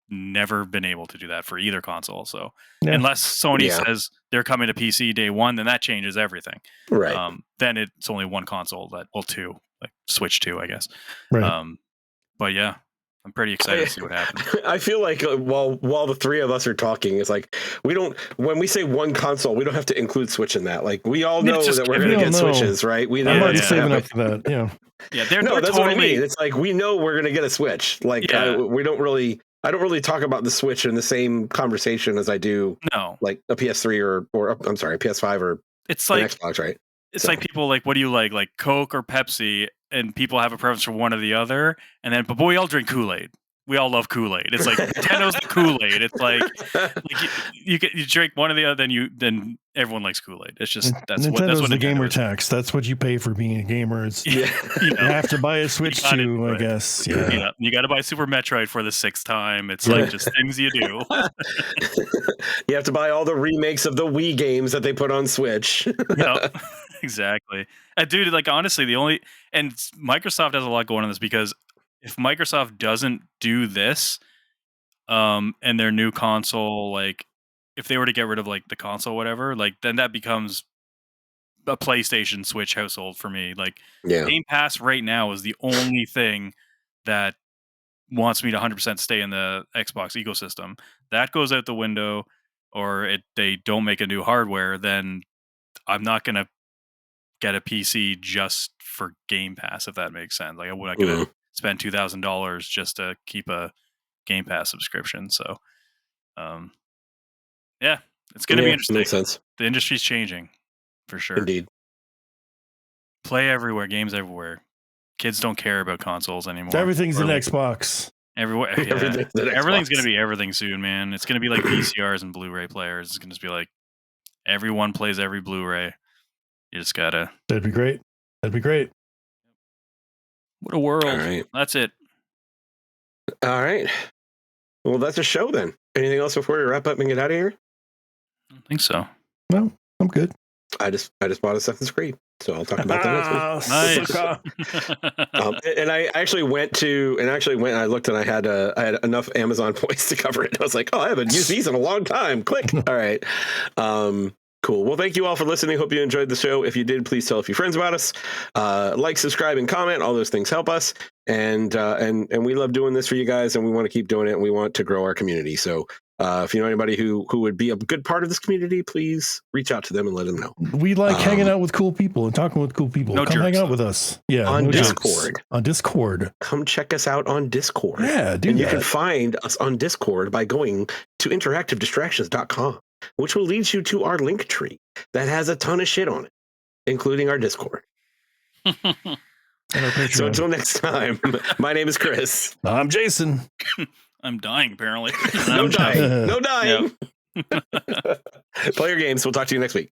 S2: never been able to do that for either console. So unless Sony says they're coming to PC day one, then that changes everything.
S1: Right.
S2: Then it's only one console two, like Switch 2, I guess.
S3: Right.
S2: But yeah, I'm pretty excited to see what happens.
S1: I feel like while the three of us are talking, it's like when we say one console, we don't have to include Switch in that. Like we all know that we're going to get Switches, right?
S3: I'm already saving up for that. Yeah.
S2: Yeah.
S1: That's what I mean. It's like we know we're going to get a Switch. Like we don't really. I don't really talk about the Switch in the same conversation as I do like a PS3 or I'm sorry, PS5 or
S2: it's like
S1: an Xbox, right?
S2: It's like people what do you like Coke or Pepsi, and people have a preference for one or the other, but we all drink Kool-Aid. we all love Kool-Aid. It's like Nintendo's the Kool-Aid. It's like you drink one or the other, then everyone likes Kool-Aid. It's just that's what
S3: the gamer tax. That's what you pay for being a gamer. It's, you have to buy a Switch too, I guess. Yeah.
S2: You got to buy Super Metroid for the 6th time. It's like just things you do.
S1: You have to buy all the remakes of the Wii games that they put on Switch.
S2: Yeah, exactly. Dude, like honestly, and Microsoft has a lot going on this, because if Microsoft doesn't do this, and their new console, like if they were to get rid of like the console, whatever, like then that becomes a PlayStation Switch household for me. Like Game Pass right now is the only thing that wants me to 100% stay in the Xbox ecosystem. That goes out the window, or they don't make a new hardware, then I'm not going to get a PC just for Game Pass, if that makes sense. Like I'm not going to spend $2,000 just to keep a Game Pass subscription. So, it's going to be interesting.
S1: Makes sense.
S2: The industry's changing for sure.
S1: Indeed.
S2: Play everywhere, games everywhere. Kids don't care about consoles anymore.
S3: Everything's an Xbox.
S2: Everywhere. Yeah. Everything's going to be everything soon, man. It's going to be like VCRs and Blu-ray players. It's going to be like everyone plays every Blu-ray. You just gotta.
S3: That'd be great.
S2: What a world.
S1: All right.
S2: That's it.
S1: All right. Well, that's a show then. Anything else before we wrap up and get out of here?
S2: I don't think so.
S3: No, I'm good.
S1: I just bought Assassin's Creed, so I'll talk about that next
S2: Nice.
S1: week. And I actually went and I looked, and I had enough Amazon points to cover it. I was like, oh, I haven't used these in a long time. Click. All right. Cool. Well, thank you all for listening. Hope you enjoyed the show. If you did, please tell a few friends about us. Like, subscribe, and comment. All those things help us. And we love doing this for you guys, and we want to keep doing it, and we want to grow our community. So if you know anybody who would be a good part of this community, please reach out to them and let them know.
S3: We like hanging out with cool people and talking with cool people. Come hang out with us. Yeah.
S1: On Discord.
S3: On Discord.
S1: Come check us out on Discord.
S3: Yeah,
S1: you can find us on Discord by going to interactivedistractions.com, which will lead you to our link tree that has a ton of shit on it, including our Discord. So until next time, my name is Chris.
S3: I'm Jason.
S2: I'm dying, apparently.
S1: No dying. No dying. Play your games. We'll talk to you next week.